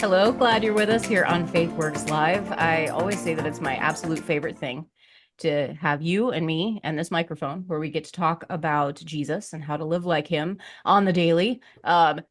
Hello, glad you're with us here on Faith Works Live. I always say that it's my absolute favorite thing to have you and me and this microphone where we get to talk about Jesus and how to live like him on the daily.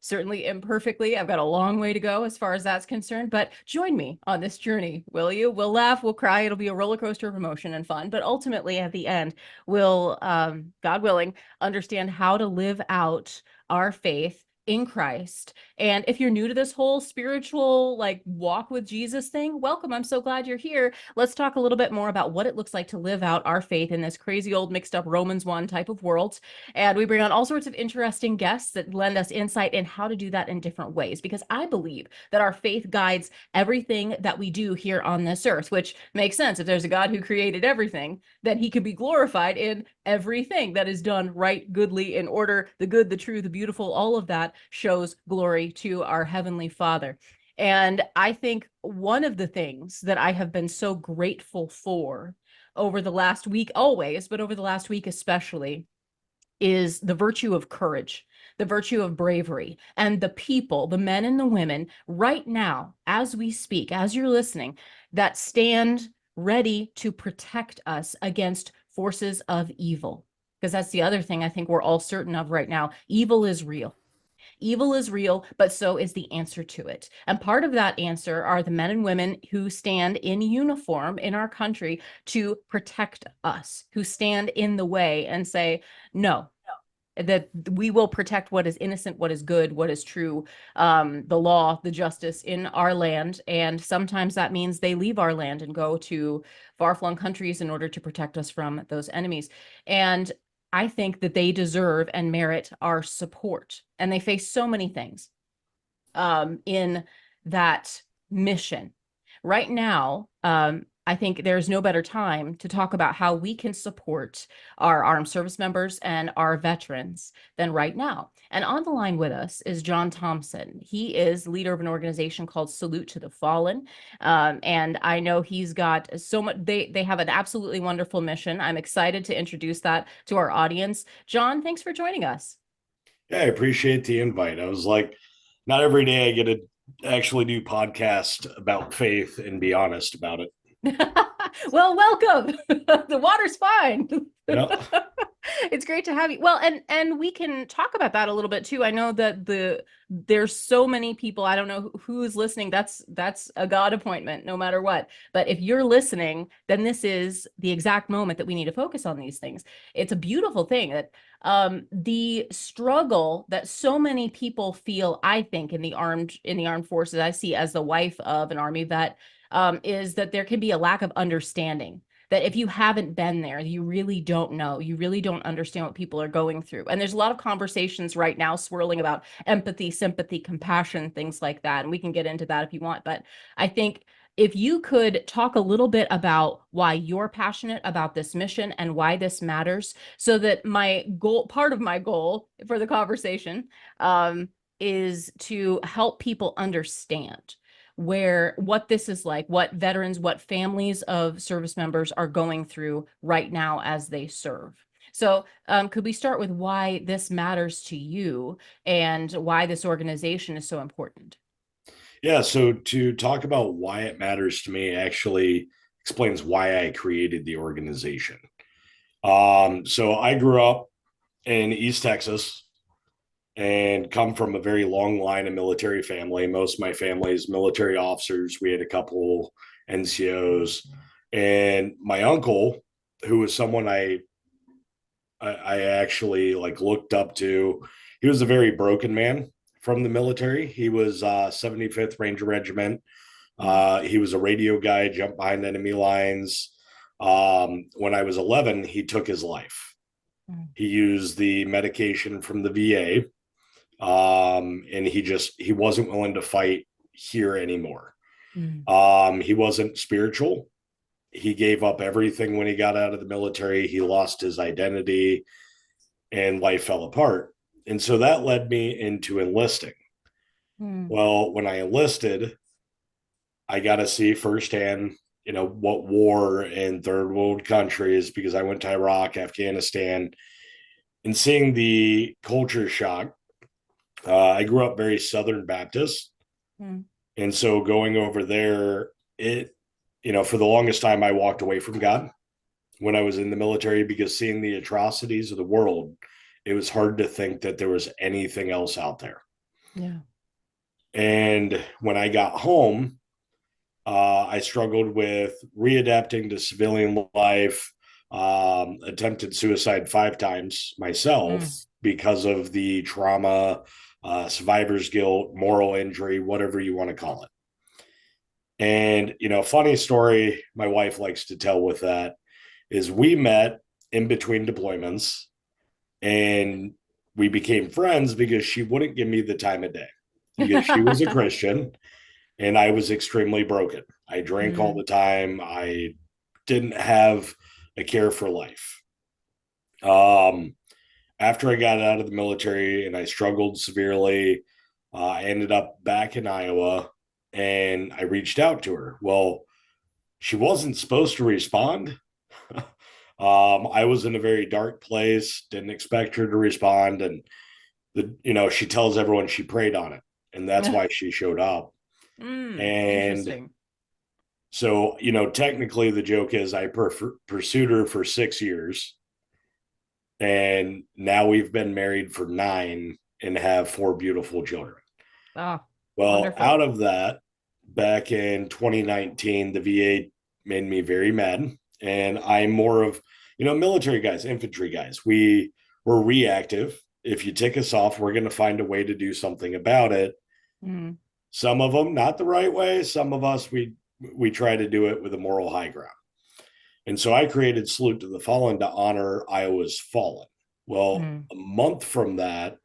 Certainly imperfectly. I've got a long way to go as far as that's concerned, but join me on this journey, will you? We'll laugh, we'll cry. It'll be a roller coaster of emotion and fun, but ultimately at the end, we'll, God willing, understand how to live out our faith in Christ. And if you're new to this whole spiritual like walk with Jesus thing, welcome. I'm so glad you're here. Let's talk a little bit more about what it looks like to live out our faith in this crazy old mixed up Romans 1 type of world. And we bring on all sorts of interesting guests that lend us insight in how to do that in different ways, because I believe that our faith guides everything that we do here on this earth, which makes sense. If there's a God who created everything, then he could be glorified in everything that is done right, goodly, in order. The good, the true, the beautiful, all of that shows glory to our Heavenly Father. And I think one of the things that I have been so grateful for over the last week, always, but over the last week especially, is the virtue of courage, the virtue of bravery, and the people, the men and the women right now, as we speak, as you're listening, that stand ready to protect us against forces of evil. Because that's the other thing I think we're all certain of right now. Evil is real. Evil is real, but so is the answer to it. And part of that answer are the men and women who stand in uniform in our country to protect us, who stand in the way and say, no, that we will protect what is innocent, what is good, what is true, the law, the justice in our land. And sometimes that means they leave our land and go to far-flung countries in order to protect us from those enemies. And I think that they deserve and merit our support. And they face so many things in that mission. Right now, I think there's no better time to talk about how we can support our armed service members and our veterans than right now. And on the line with us is John Thompson. He is leader of an organization called Salute to the Fallen. And I know he's got so much, they have an absolutely wonderful mission. I'm excited to introduce that to our audience. John, thanks for joining us. Yeah, I appreciate the invite. I was like, not every day I get to actually do podcast about faith and be honest about it. Well, welcome. The water's fine. Yeah. It's great to have you. Well, and we can talk about that a little bit too. I know that there's so many people. I don't know who's listening. That's a God appointment, no matter what. But if you're listening, then this is the exact moment that we need to focus on these things. It's a beautiful thing that the struggle that so many people feel, I think, in the armed forces. I see as the wife of an Army vet, is that there can be a lack of understanding, that if you haven't been there, you really don't know. You really don't understand what people are going through. And there's a lot of conversations right now swirling about empathy, sympathy, compassion, things like that. And we can get into that if you want. But I think if you could talk a little bit about why you're passionate about this mission and why this matters, so that my goal, part of my goal for the conversation, is to help people understand what this is like, what veterans, what families of service members are going through right now as they serve. So could we start with why this matters to you and why this organization is so important? Yeah. So to talk about why it matters to me actually explains why I created the organization. So I grew up in East Texas and come from a very long line of military family. Most of my family is military officers. We had a couple NCOs, and my uncle, who was someone I actually like looked up to. He was a very broken man from the military. He was 75th Ranger Regiment. He was a radio guy, jumped behind enemy lines. When I was 11, he took his life. He used the medication from the VA, and he wasn't willing to fight here anymore. He wasn't spiritual. He gave up everything when he got out of the military. He lost his identity and life fell apart. And so that led me into enlisting. Mm. Well, when I enlisted, I got to see firsthand, what war in third world countries, because I went to Iraq, Afghanistan, and seeing the culture shock. I grew up very Southern Baptist, Mm. And so going over there, for the longest time, I walked away from God when I was in the military because seeing the atrocities of the world, it was hard to think that there was anything else out there. Yeah. And when I got home, I struggled with readapting to civilian life, attempted suicide 5 times myself Mm. because of the trauma, survivor's guilt, moral injury, whatever you want to call it. And, funny story my wife likes to tell with that is we met in between deployments and we became friends because she wouldn't give me the time of day because she was a Christian and I was extremely broken. I drank all Mm. the time. I didn't have a care for life. Um, After I got out of the military and I struggled severely, I ended up back in Iowa and I reached out to her. Well, she wasn't supposed to respond. I was in a very dark place, didn't expect her to respond. And she tells everyone she prayed on it. And that's why she showed up. And Interesting. so, technically the joke is I pursued her for 6 years. And now we've been married for 9 and have 4 beautiful children. Oh, Well, wonderful. out of that, back in 2019, the VA made me very mad. And I'm more of, military guys, infantry guys. We're reactive. If you tick us off, we're going to find a way to do something about it. Mm. Some of them not the right way. Some of us we try to do it with a moral high ground. And so I created Salute to the Fallen to honor Iowa's fallen. Well, Mm. a month from that,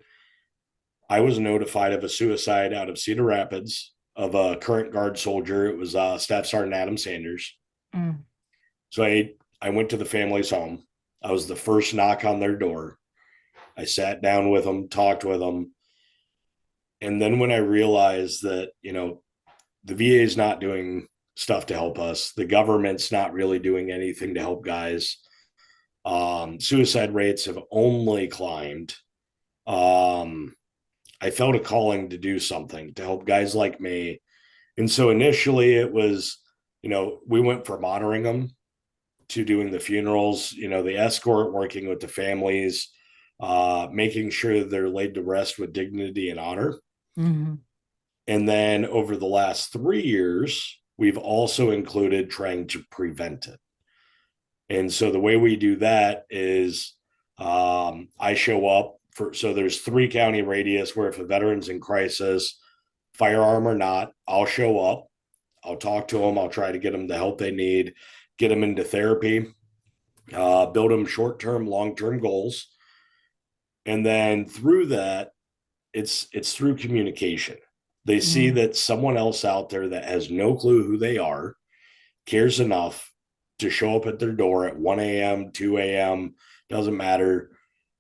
I was notified of a suicide out of Cedar Rapids of a current guard soldier. It was Staff Sergeant Adam Sanders. Mm. So I went to the family's home. I was the first knock on their door. I sat down with them, talked with them. And then when I realized that, the VA is not doing stuff to help us, the government's not really doing anything to help guys. Suicide rates have only climbed. I felt a calling to do something to help guys like me. And so initially it was, we went from honoring them to doing the funerals, the escort, working with the families, making sure they're laid to rest with dignity and honor. Mm. And then over the last 3 years, we've also included trying to prevent it. And so the way we do that is I show up so there's 3 county radius where if a veteran's in crisis, firearm or not, I'll show up. I'll talk to them. I'll try to get them the help they need, get them into therapy, build them short-term, long-term goals. And then through that, it's through communication. They see Mm. that someone else out there that has no clue who they are cares enough to show up at their door at 1 a.m., 2 a.m., doesn't matter,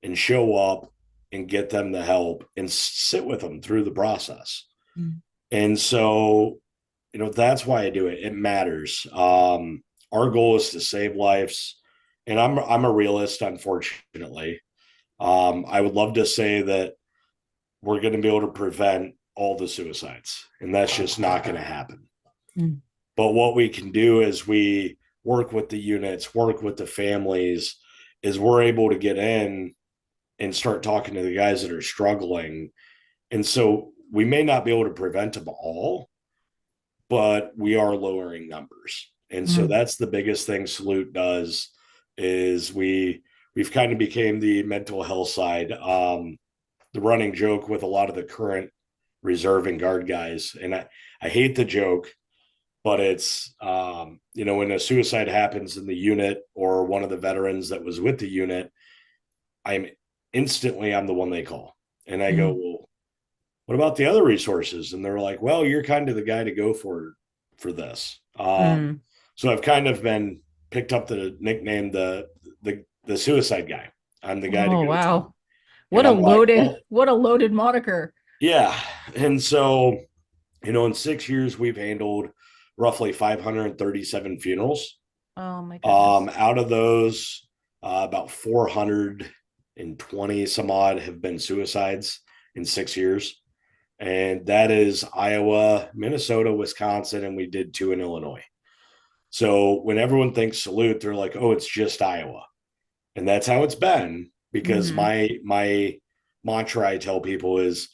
and show up and get them the help and sit with them through the process. Mm. And so, that's why I do it. It matters. Our goal is to save lives. And I'm a realist, unfortunately. I would love to say that we're going to be able to prevent all the suicides, and that's just not going to happen. Mm. But what we can do is we work with the units, work with the families, is we're able to get in and start talking to the guys that are struggling. And so we may not be able to prevent them all, but we are lowering numbers. And so Mm. that's the biggest thing Salute does is we've kind of became the mental health side. The running joke with a lot of the current reserve and guard guys. And I hate the joke, but it's, when a suicide happens in the unit or one of the veterans that was with the unit, I'm I'm the one they call. And I go, Mm. well, what about the other resources? And they're like, well, you're kind of the guy to go for this. Mm. So I've kind of been picked up the nickname, the suicide guy. I'm the guy to Oh, go to. wow. And I'm like, well, What a loaded moniker. yeah. And so, in 6 years, we've handled roughly 537 funerals. Oh my goodness. Out of those, about 420 some odd have been suicides in 6 years. and that is Iowa, Minnesota, Wisconsin, and we did 2 in Illinois. So when everyone thinks salute, they're like, oh, it's just Iowa. And that's how it's been, because Mm-hmm. my mantra I tell people is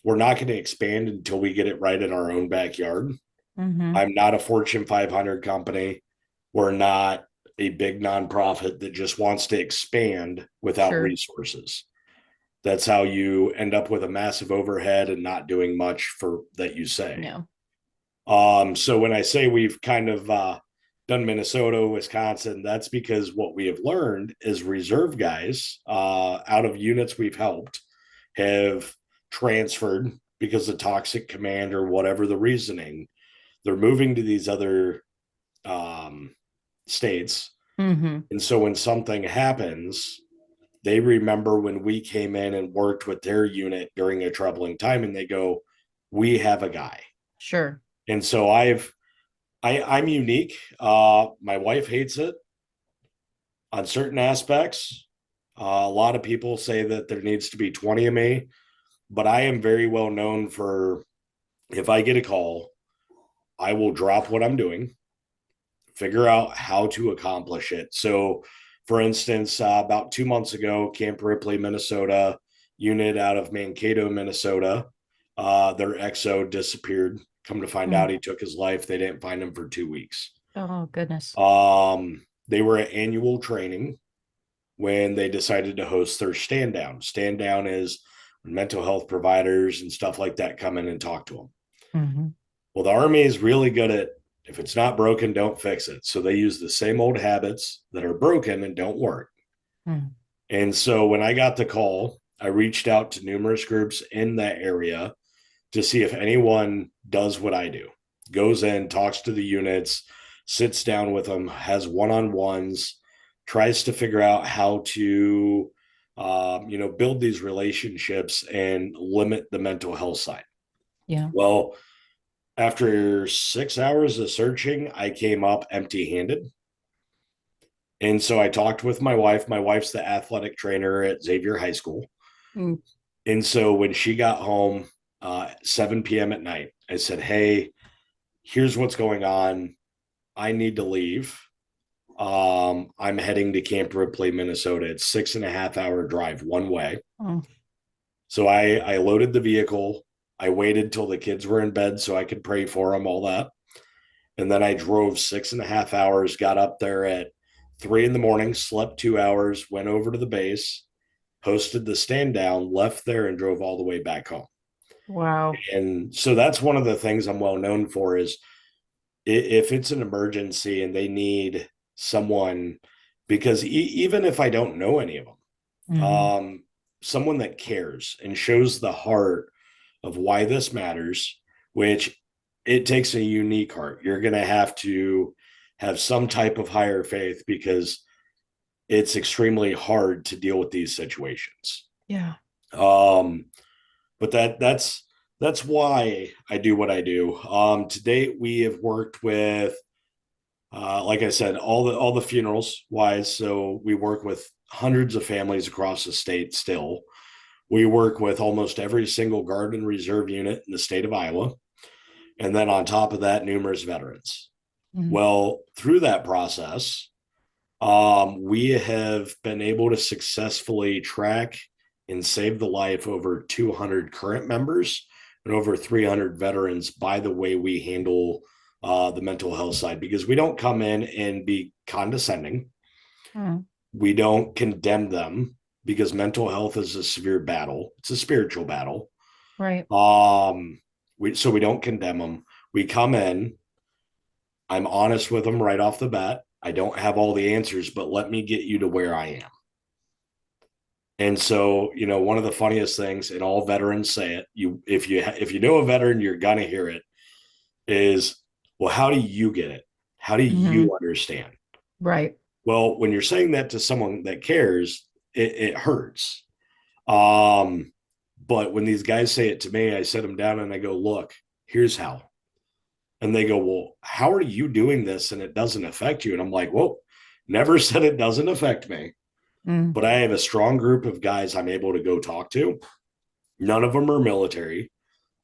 we're not going to expand until we get it right in our own backyard. Mm-hmm. I'm not a Fortune 500 company. We're not a big nonprofit that just wants to expand without Sure. resources. That's how you end up with a massive overhead and not doing much for that you say. No. So when I say we've kind of done Minnesota, Wisconsin, that's because what we have learned is reserve guys out of units we've helped have transferred because of toxic command or whatever the reasoning. They're moving to these other um, states. Mm-hmm. And so when something happens, they remember when we came in and worked with their unit during a troubling time, and they go, we have a guy. Sure. And so I'm unique. My wife hates it on certain aspects. A lot of people say that there needs to be 20 of me, but I am very well known for, if I get a call, I will drop what I'm doing, figure out how to accomplish it. So, for instance, about 2 months ago, Camp Ripley, Minnesota, unit out of Mankato, Minnesota, their XO disappeared. Come to find out, Mm. he took his life. They didn't find him for 2 weeks. Oh, goodness. They were at annual training when they decided to host their stand down. Stand down is when mental health providers and stuff like that come in and talk to them. Mm-hmm. Well, the Army is really good at, if it's not broken, don't fix it. So they use the same old habits that are broken and don't work. Mm. And so when I got the call, I reached out to numerous groups in that area to see if anyone does what I do, goes in, talks to the units, sits down with them, has one-on-ones, tries to figure out how to build these relationships and limit the mental health side. Yeah. Well, after 6 hours of searching, I came up empty-handed. And so I talked with my wife. My wife's the athletic trainer at Xavier High School. Mm. And so when she got home 7 p.m. at night, I said, hey, here's what's going on. I need to leave. I'm heading to Camp Ripley, Minnesota. It's 6.5 hour drive one way. Oh. So I loaded the vehicle. I waited till the kids were in bed so I could pray for them, all that. And then I drove 6.5 hours, got up there at 3 in the morning, slept 2 hours, went over to the base, hosted the stand down, left there, and drove all the way back home. Wow. And so that's one of the things I'm well known for is if it's an emergency and they need someone, because even if I don't know any of them, Mm-hmm. someone that cares and shows the heart of why this matters, which it takes a unique heart. You're going to have some type of higher faith because it's extremely hard to deal with these situations. Yeah. Um, but that's why I do what I do. To date, we have worked with, like I said, all the funerals wise. So we work with hundreds of families across the state. Still, we work with almost every single Guard and Reserve unit in the state of Iowa, and then on top of that, numerous veterans. Mm. Well, through that process, we have been able to successfully track and save the life over 200 current members and over 300 veterans by the way we handle the mental health side, because we don't come in and be condescending. Mm. We don't condemn them because mental health is a severe battle. It's a spiritual battle. Right. So we don't condemn them. We come in. I'm honest with them right off the bat. I don't have all the answers, but let me get you to where I am. And so, one of the funniest things, and all veterans say it, if you know a veteran, you're gonna hear it, is, well, how do you get it? How do Mm-hmm. you understand? Right. Well, when you're saying that to someone that cares, it hurts. Um, but when these guys say it to me, I sit them down and I go, look, here's how. And they go, well, how are you doing this and it doesn't affect you? And I'm like, well, never said it doesn't affect me, Mm. but I have a strong group of guys I'm able to go talk to. None of them are military.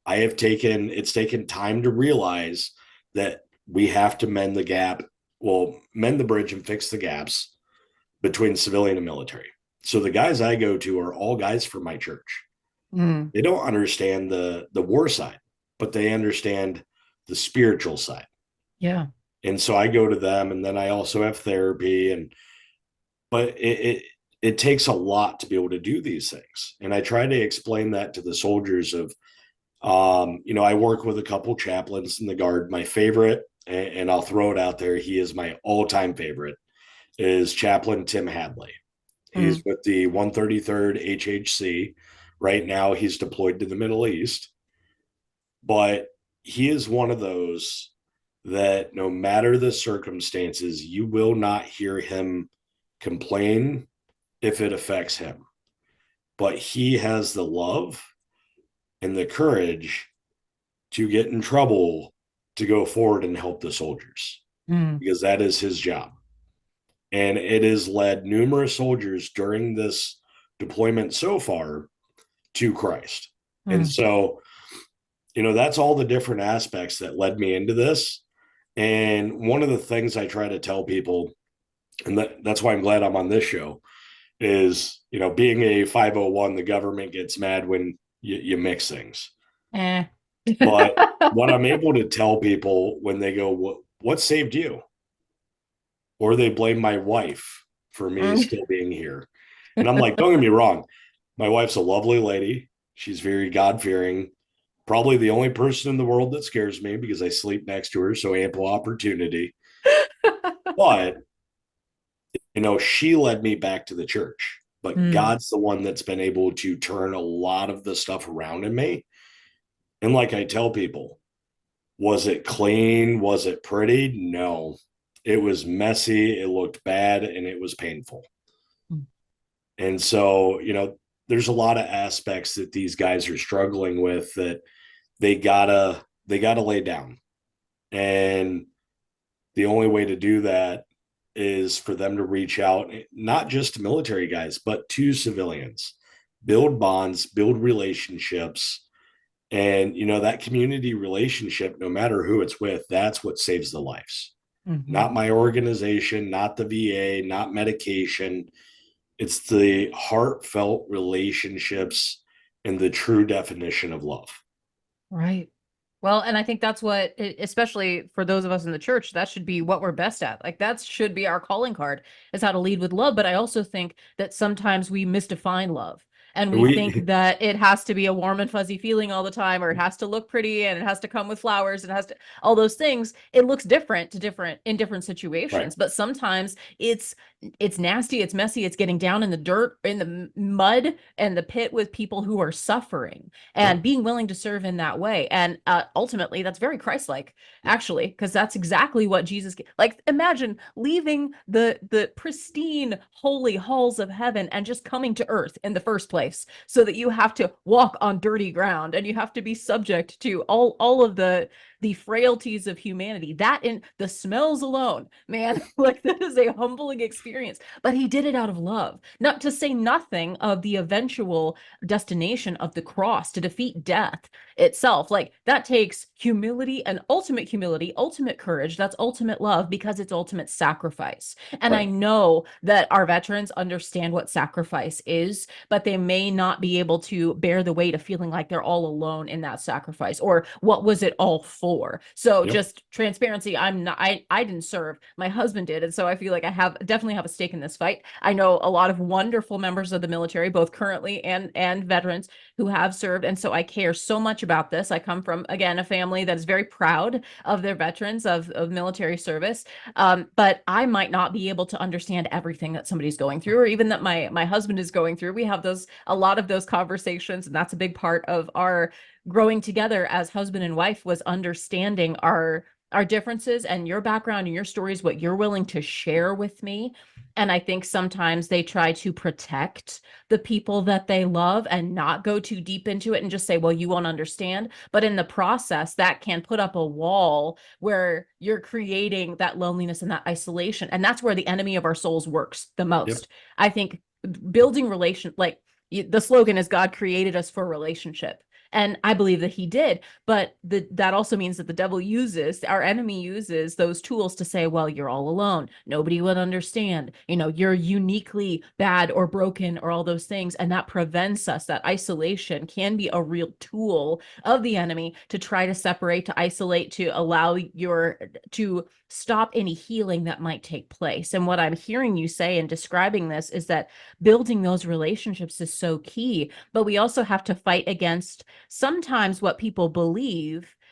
it's taken time to realize that we have to mend the gap, well, mend the bridge and fix the gaps between civilian and military. So the guys I go to are all guys from my church. Mm, They don't understand the war side, but they understand the spiritual side. yeah. And so I go to them, and then I also have therapy, and but it takes a lot to be able to do these things. And I try to explain that to the soldiers of, I work with a couple chaplains in the guard. My favorite, and I'll throw it out there, he is my all-time favorite, is Chaplain Tim Hadley. He's Mm, with the 133rd HHC. Right now, he's deployed to the Middle East, but he is one of those that no matter the circumstances, you will not hear him complain if it affects him. But he has the love and the courage to get in trouble to go forward and help the soldiers mm, because that is his job. And it has led numerous soldiers during this deployment so far to Christ. And mm. so, that's all the different aspects that led me into this. And one of the things I try to tell people, and that's why I'm glad I'm on this show, is, being a 501, the government gets mad when you mix things. Eh. But what I'm able to tell people when they go, what saved you? Or they blame my wife for me Mm. still being here. And I'm like, don't get me wrong. My wife's a lovely lady. She's very God fearing. Probably the only person in the world that scares me because I sleep next to her. So ample opportunity. But, she led me back to the church. But Mm, God's the one that's been able to turn a lot of the stuff around in me. And like I tell people, was it clean? Was it pretty? No. It was messy. It looked bad and it was painful. mm. And so, there's a lot of aspects that these guys are struggling with that they gotta lay down. And the only way to do that is for them to reach out, not just to military guys, but to civilians, build bonds, build relationships. And, that community relationship, no matter who it's with, that's what saves the lives. Mhm. Not my organization, not the VA, not medication. It's the heartfelt relationships and the true definition of love. Right. Well, and I think that's what, especially for those of us in the church, that should be what we're best at. Like that should be our calling card is how to lead with love. But I also think that sometimes we misdefine love. And we think We that it has to be a warm and fuzzy feeling all the time, or it has to look pretty and it has to come with flowers. It has to, all those things. It looks different to different in different right. situations. But sometimes it's nasty, it's messy, it's getting down in the dirt, in the mud and the pit with people who are suffering and Yep. being willing to serve in that way. And ultimately, that's very Christ-like, actually, because that's exactly what Jesus like. Imagine leaving the pristine, holy halls of heaven and just coming to earth in the first place, so that you have to walk on dirty ground and you have to be subject to all of the frailties of humanity. That in the smells alone, man, like that is a humbling experience. But he did it out of love, not to say nothing of the eventual destination of the cross to defeat death itself. Like that takes humility, ultimate courage. That's ultimate love because it's ultimate sacrifice. And I Right. know that our veterans understand what sacrifice is, but they may not be able to bear the weight of feeling like they're all alone in that sacrifice, or what was it all for? So Yep. just transparency. I didn't serve. My husband did. And so I feel like I definitely have a stake in this fight. I know a lot of wonderful members of the military, both currently and veterans who have served. And so I care so much about this. I come from, again, a family that is very proud of their veterans of military service. But I might not be able to understand everything that somebody's going through, or even that my husband is going through. We have a lot of those conversations, and that's a big part of our growing together as husband and wife, was understanding our differences and your background and your stories, what you're willing to share with me. And I think sometimes they try to protect the people that they love and not go too deep into it and just say, well, you won't understand. But in the process, that can put up a wall where you're creating that loneliness and that isolation. And that's where the enemy of our souls works the Yep. most. I think building relation, like the slogan is God created us for relationship. And I believe that he did. But that also means that the devil our enemy uses those tools to say, well, you're all alone. Nobody would understand. You're uniquely bad or broken or all those things. And that prevents us. That isolation can be a real tool of the enemy to try to separate, to isolate, to stop any healing that might take place. And what I'm hearing you say in describing this is that building those relationships is so key, but we also have to fight against sometimes what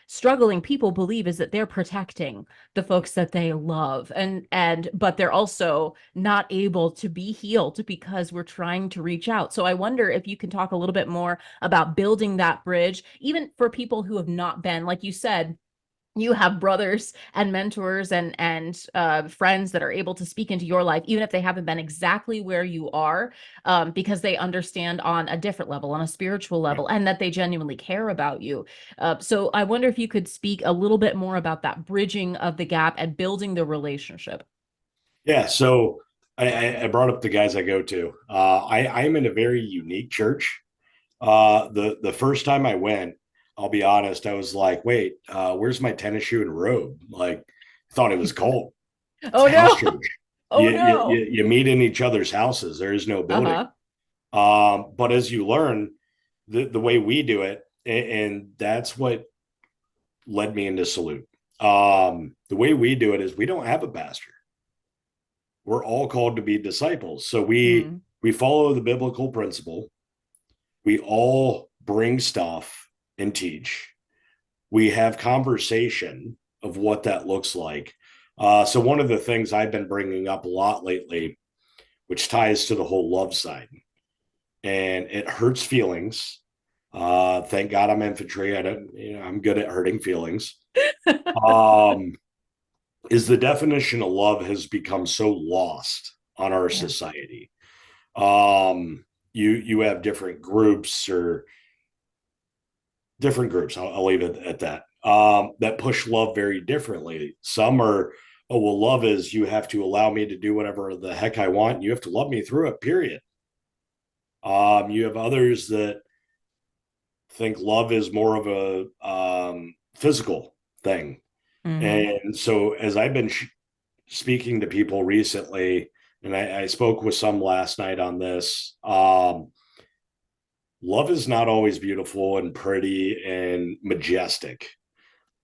struggling people believe is that they're protecting the folks that they love, but they're also not able to be healed because we're trying to reach out. So I wonder if you can talk a little bit more about building that bridge, even for people who have not been, like you said, you have brothers and mentors and friends that are able to speak into your life, even if they haven't been exactly where you are, because they understand on a different level, on a spiritual level, and that they genuinely care about you. So I wonder if you could speak a little bit more about that bridging of the gap and building the relationship. Yeah. So I brought up the guys I go to. I'm in a very unique church. The first time I went, I'll be honest, I was like, wait, where's my tennis shoe and robe? Like, I thought it was cold. It's Oh a house no. church. Oh no. You meet in each other's houses. There is no building. Uh-huh. But as you learn, the way we do it, and that's what led me into Salute. The way we do it is we don't have a pastor. We're all called to be disciples. So Mm. we follow the biblical principle. We all bring stuff and teach. We have conversation of what that looks like. So one of the things I've been bringing up a lot lately, which ties to the whole love side, and it hurts feelings. Thank God I'm infantry. I'm good at hurting feelings. Um, is the definition of love has become so lost on our Yeah. society. You have different groups or different groups. I'll leave it at that. That push love very differently. Some are, oh well, love is you have to allow me to do whatever the heck I want. You have to love me through it. Period. You have others that think love is more of a physical thing. Mm-hmm. And so, as I've been speaking to people recently, and I spoke with some last night on this, love is not always beautiful and pretty and majestic.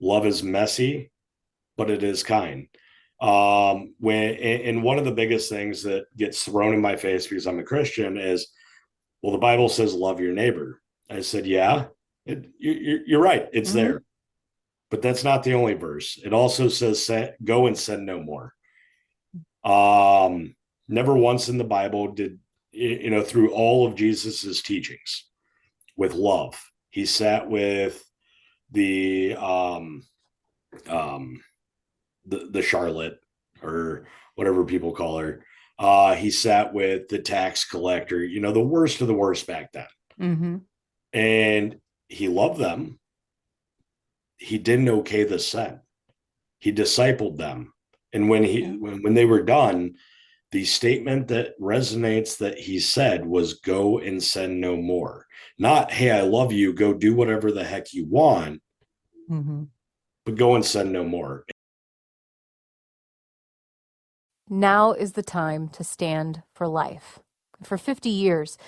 Love is messy, but it is kind. And one of the biggest things that gets thrown in my face because I'm a Christian is, well, the Bible says love your neighbor. I said, yeah, you're right. It's Mm-hmm. there. But that's not the only verse. It also says, go and sin no more. Never once in the Bible did, through all of Jesus's teachings with love, he sat with the, the Charlotte or whatever people call her. He sat with the tax collector, the worst of the worst back then. Mm-hmm. And he loved them. He didn't okay the sin. He discipled them. And when they were done, the statement that resonates that he said was go and sin no more. Not, hey, I love you, go do whatever the heck you want, Mm-hmm. but go and sin no more. Now is the time to stand for life. For 50 years,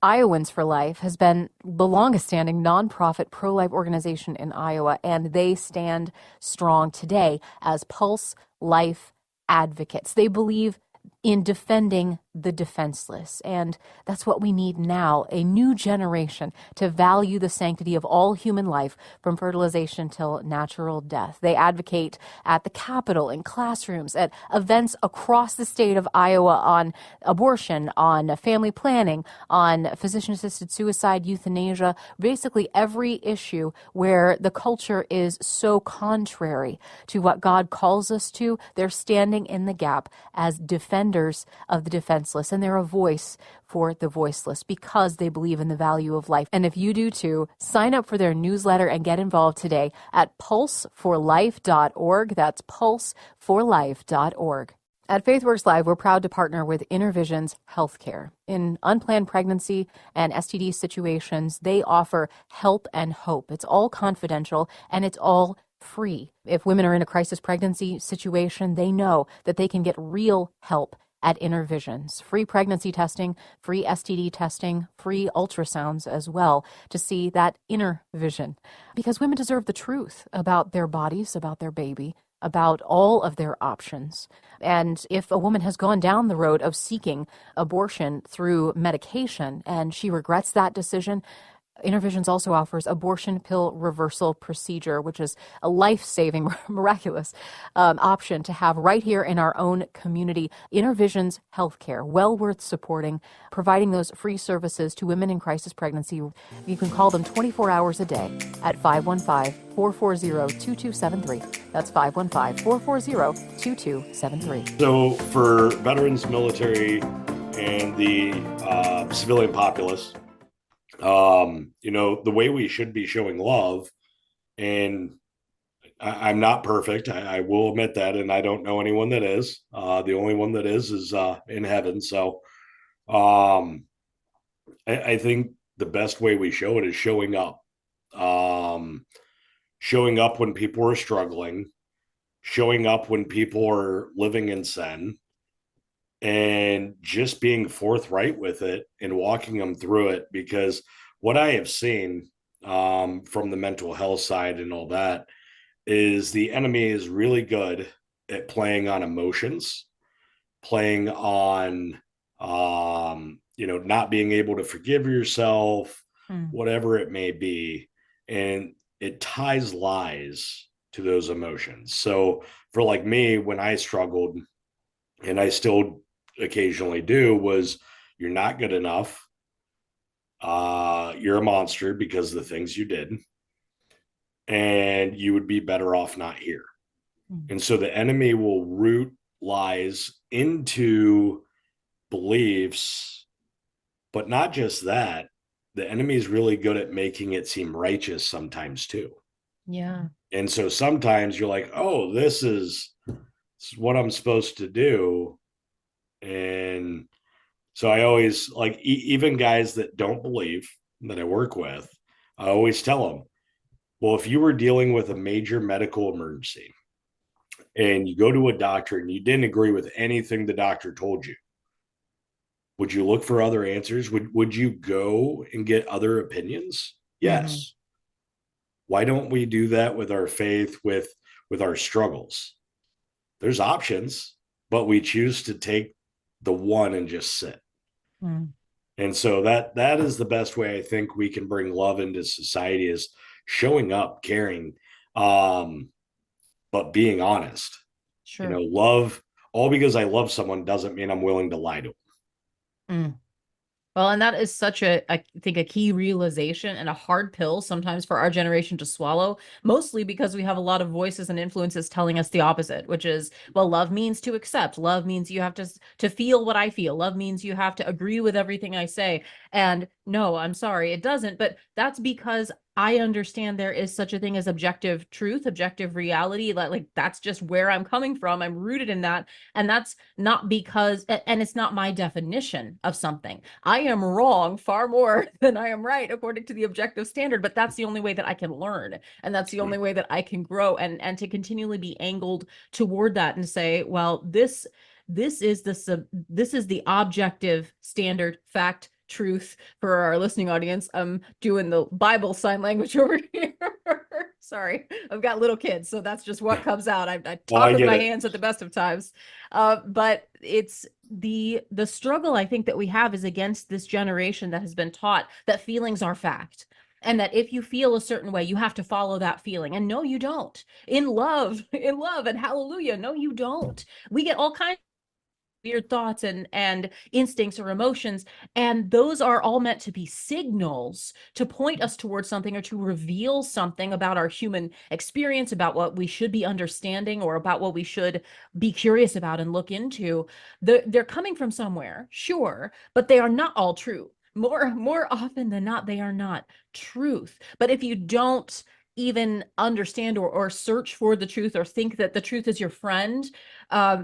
Iowans for Life has been the longest standing nonprofit pro-life organization in Iowa, and they stand strong today as Pulse Life advocates. They believe in defending the defenseless, and that's what we need now, a new generation to value the sanctity of all human life from fertilization till natural death. They advocate at the Capitol, in classrooms, at events across the state of Iowa on abortion, on family planning, on physician-assisted suicide, euthanasia, basically every issue where the culture is so contrary to what God calls us to. They're standing in the gap as defenders of the defenseless, and they're a voice for the voiceless because they believe in the value of life. And if you do too, sign up for their newsletter and get involved today at pulseforlife.org. That's pulseforlife.org. At FaithWorks Live, we're proud to partner with InnerVisions Healthcare. In unplanned pregnancy and STD situations, they offer help and hope. It's all confidential and it's all free. If women are in a crisis pregnancy situation, they know that they can get real help at InnerVisions. Free pregnancy testing, free STD testing, free ultrasounds as well to see that inner vision. Because women deserve the truth about their bodies, about their baby, about all of their options. And if a woman has gone down the road of seeking abortion through medication and she regrets that decision, InnerVisions also offers abortion pill reversal procedure, which is a life-saving, miraculous option to have right here in our own community. InnerVisions Healthcare, well worth supporting, providing those free services to women in crisis pregnancy. You can call them 24 hours a day at 515-440-2273. That's 515-440-2273. So for veterans, military, and the civilian populace, the way we should be showing love, and I'm not perfect. I will admit that, and I don't know anyone that is. The only one that is in heaven. So I think the best way we show it is showing up. Showing up when people are struggling, showing up when people are living in sin, and just being forthright with it and walking them through it. Because what I have seen from the mental health side and all that is the enemy is really good at playing on emotions, playing on, not being able to forgive yourself, whatever it may be. And it ties lies to those emotions. So for like me, when I struggled, and I still occasionally do, was you're not good enough. You're a monster because of the things you did. And you would be better off not here. And so the enemy will root lies into beliefs, but not just that. The enemy is really good at making it seem righteous sometimes too. Yeah. And so sometimes you're like, oh, this is what I'm supposed to do. And so I always like, even guys that don't believe that I work with, I always tell them, well, if you were dealing with a major medical emergency and you go to a doctor and you didn't agree with anything the doctor told you, would you look for other answers? Would you go and get other opinions? Yes. Why don't we do that with our faith, with our struggles? There's options, but we choose to take the one and just sit. And so that is the best way I think we can bring love into society, is showing up, caring, but being honest. Sure. Love, all because I love someone doesn't mean I'm willing to lie to them. Well, and that is such I think a key realization and a hard pill sometimes for our generation to swallow, mostly because we have a lot of voices and influences telling us the opposite, which is, well, love means to accept. Love means you have to feel what I feel. Love means you have to agree with everything I say. And no, I'm sorry, it doesn't. But that's because I understand there is such a thing as objective truth, objective reality. Like that's just where I'm coming from. I'm rooted in that. And that's not because, and it's not my definition of something. I am wrong far more than I am right according to the objective standard, but that's the only way that I can learn. And that's the only way that I can grow, and to continually be angled toward that and say, well, this is the objective standard fact truth for our listening audience. I'm doing the Bible sign language over here. Sorry, I've got little kids, so that's just what comes out. I talk with my hands at the best of times. But it's the struggle I think that we have is against this generation that has been taught that feelings are fact. And that if you feel a certain way, you have to follow that feeling. And no, you don't. In love, and hallelujah, no, you don't. We get all kinds weird thoughts and instincts or emotions, and those are all meant to be signals to point us towards something or to reveal something about our human experience, about what we should be understanding or about what we should be curious about and look into. They're coming from somewhere, sure, but they are not all true. More often than not, they are not truth. But if you don't even understand or search for the truth or think that the truth is your friend,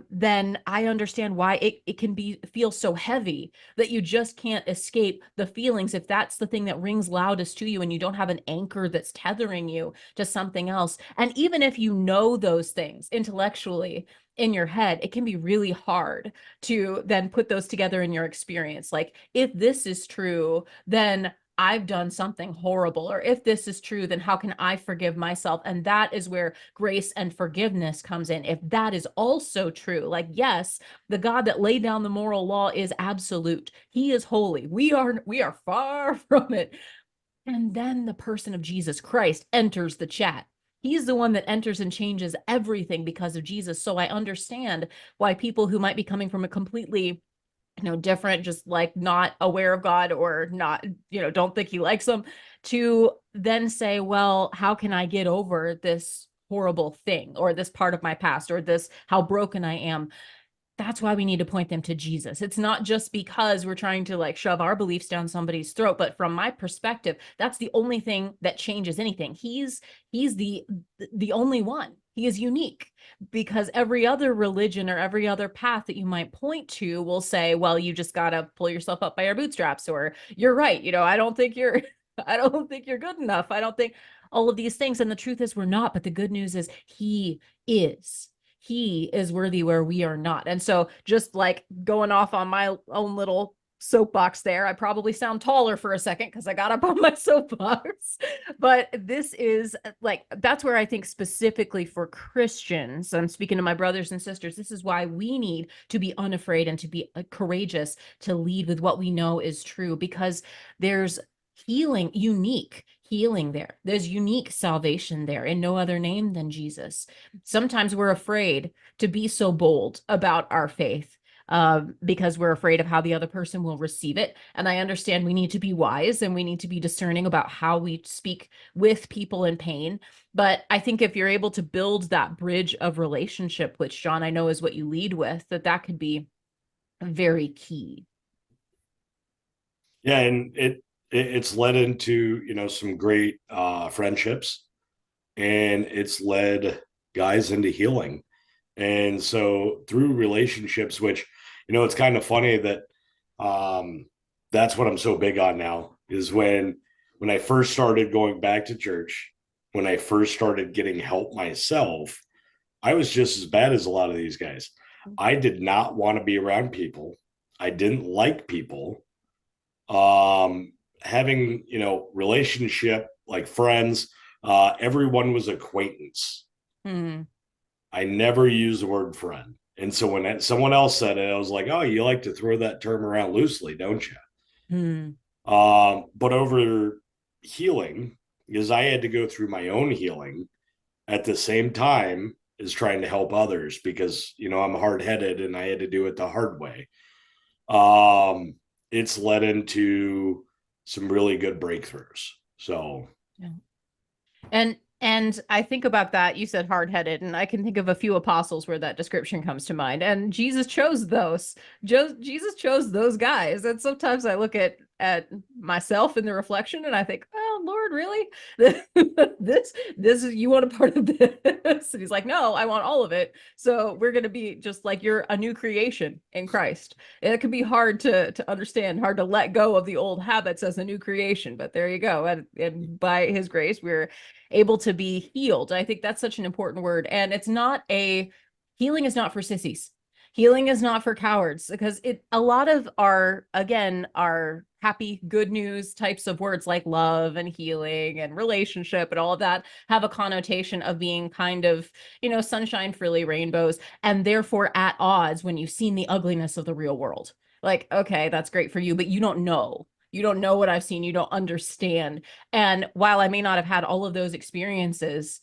then I understand why it can feel so heavy that you just can't escape the feelings if that's the thing that rings loudest to you and you don't have an anchor that's tethering you to something else. And even if you know those things intellectually in your head, it can be really hard to then put those together in your experience. Like, if this is true, then I've done something horrible. Or if this is true, then how can I forgive myself? And that is where grace and forgiveness comes in. If that is also true, like, yes, the God that laid down the moral law is absolute. He is holy. We are far from it. And then the person of Jesus Christ enters the chat. He's the one that enters and changes everything because of Jesus. So I understand why people who might be coming from a completely different, just like not aware of God or not, don't think he likes them, to then say, well, how can I get over this horrible thing or this part of my past or this, how broken I am? That's why we need to point them to Jesus. It's not just because we're trying to like shove our beliefs down somebody's throat, but from my perspective, that's the only thing that changes anything. He's the only one. He is unique, because every other religion or every other path that you might point to will say, well, you just got to pull yourself up by your bootstraps, or you're right. I don't think you're I don't think you're good enough. I don't think all of these things. And the truth is we're not, but the good news is he is. He is worthy where we are not. And so, just like going off on my own little soapbox there, I probably sound taller for a second because I got up on my soapbox. But this is like, that's where I think specifically for Christians, I'm speaking to my brothers and sisters, this is why we need to be unafraid and to be courageous to lead with what we know is true, because there's unique healing there. There's unique salvation there in no other name than Jesus. Sometimes we're afraid to be so bold about our faith because we're afraid of how the other person will receive it. And I understand we need to be wise and we need to be discerning about how we speak with people in pain. But I think if you're able to build that bridge of relationship, which, John, I know is what you lead with, that could be very key. Yeah, and it's led into some great friendships, and it's led guys into healing. And so through relationships, which it's kind of funny that that's what I'm so big on now, is when I first started going back to church, when I first started getting help myself, I was just as bad as a lot of these guys. I did not want to be around people. I didn't like people. Having relationship, like friends, everyone was acquaintance. I never use the word friend. And so when someone else said it, I was like, oh, you like to throw that term around loosely, don't you? But over healing, because I had to go through my own healing at the same time as trying to help others, because I'm hard-headed and I had to do it the hard way. It's led into some really good breakthroughs. So, yeah. And I think about that. You said hard-headed, and I can think of a few apostles where that description comes to mind. And Jesus chose those. Jesus chose those guys. And sometimes I look at myself in the reflection and I think, oh, Lord, really? this is, you want a part of this? And he's like, no, I want all of it. So we're going to be just like, you're a new creation in Christ. It can be hard to understand, hard to let go of the old habits as a new creation. But there you go. And by his grace, we're able to be healed. I think that's such an important word. And healing is not for sissies. Healing is not for cowards, because a lot of our happy, good news types of words like love and healing and relationship and all of that have a connotation of being kind of, sunshine, frilly rainbows, and therefore at odds when you've seen the ugliness of the real world. Like, okay, that's great for you, but you don't know. You don't know what I've seen. You don't understand. And while I may not have had all of those experiences,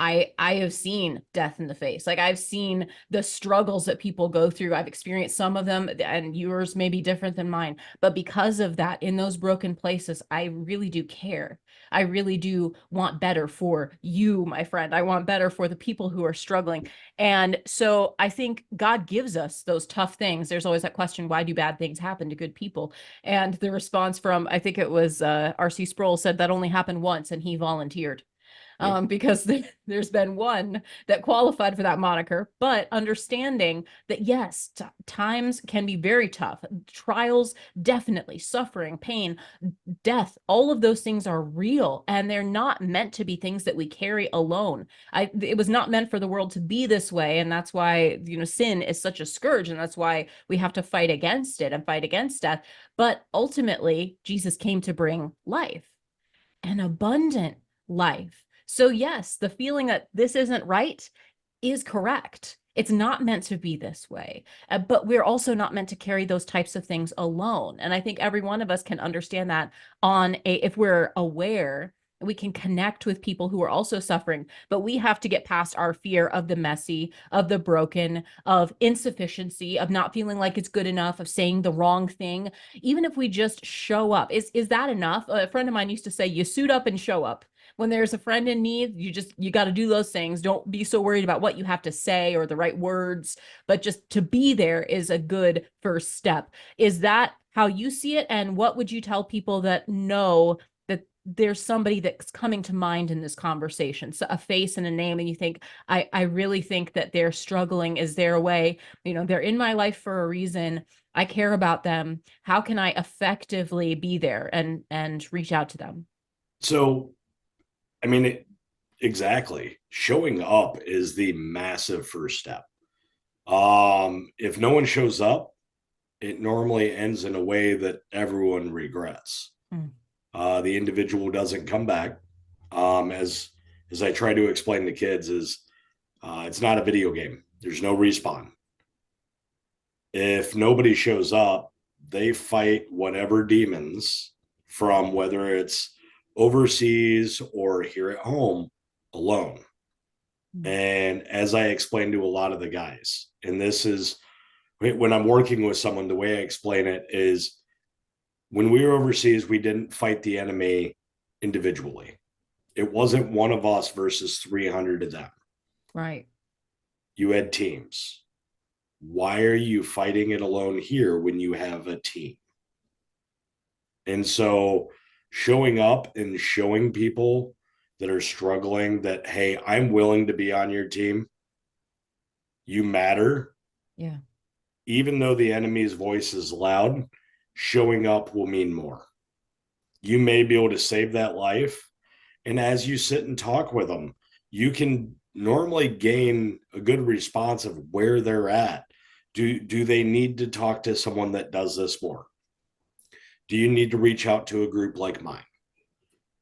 I have seen death in the face. Like, I've seen the struggles that people go through. I've experienced some of them, and yours may be different than mine. But because of that, in those broken places, I really do care. I really do want better for you, my friend. I want better for the people who are struggling. And so I think God gives us those tough things. There's always that question, why do bad things happen to good people? And the response from, I think it was R.C. Sproul, said that only happened once, and he volunteered. Yep. because there's been one that qualified for that moniker, but understanding that yes, times can be very tough. Trials, definitely, suffering, pain, death, all of those things are real, and they're not meant to be things that we carry alone. It was not meant for the world to be this way, and that's why, sin is such a scourge, and that's why we have to fight against it and fight against death. But ultimately, Jesus came to bring life, an abundant life. So yes, the feeling that this isn't right is correct. It's not meant to be this way, but we're also not meant to carry those types of things alone. And I think every one of us can understand that if we're aware, we can connect with people who are also suffering, but we have to get past our fear of the messy, of the broken, of insufficiency, of not feeling like it's good enough, of saying the wrong thing. Even if we just show up, is that enough? A friend of mine used to say, you suit up and show up. When there's a friend in need, you got to do those things. Don't be so worried about what you have to say or the right words, but just to be there is a good first step. Is that how you see it? And what would you tell people that know that there's somebody that's coming to mind in this conversation? So a face and a name, and you think, I really think that they're struggling. Is there a way, they're in my life for a reason. I care about them. How can I effectively be there and reach out to them? So, I mean, exactly. Showing up is the massive first step. If no one shows up, it normally ends in a way that everyone regrets. Mm. The individual doesn't come back. As I try to explain to kids, it's not a video game. There's no respawn. If nobody shows up, they fight whatever demons from whether it's overseas or here at home alone. And as I explained to a lot of the guys, and this is when I'm working with someone, the way I explain it is when we were overseas, we didn't fight the enemy individually. It wasn't one of us versus 300 of them. Right. You had teams. Why are you fighting it alone here when you have a team? And so showing up and showing people that are struggling that, hey, I'm willing to be on your team. You matter. Yeah. Even though the enemy's voice is loud, showing up will mean more. You may be able to save that life. And as you sit and talk with them, you can normally gain a good response of where they're at. Do they need to talk to someone that does this more? Do you need to reach out to a group like mine?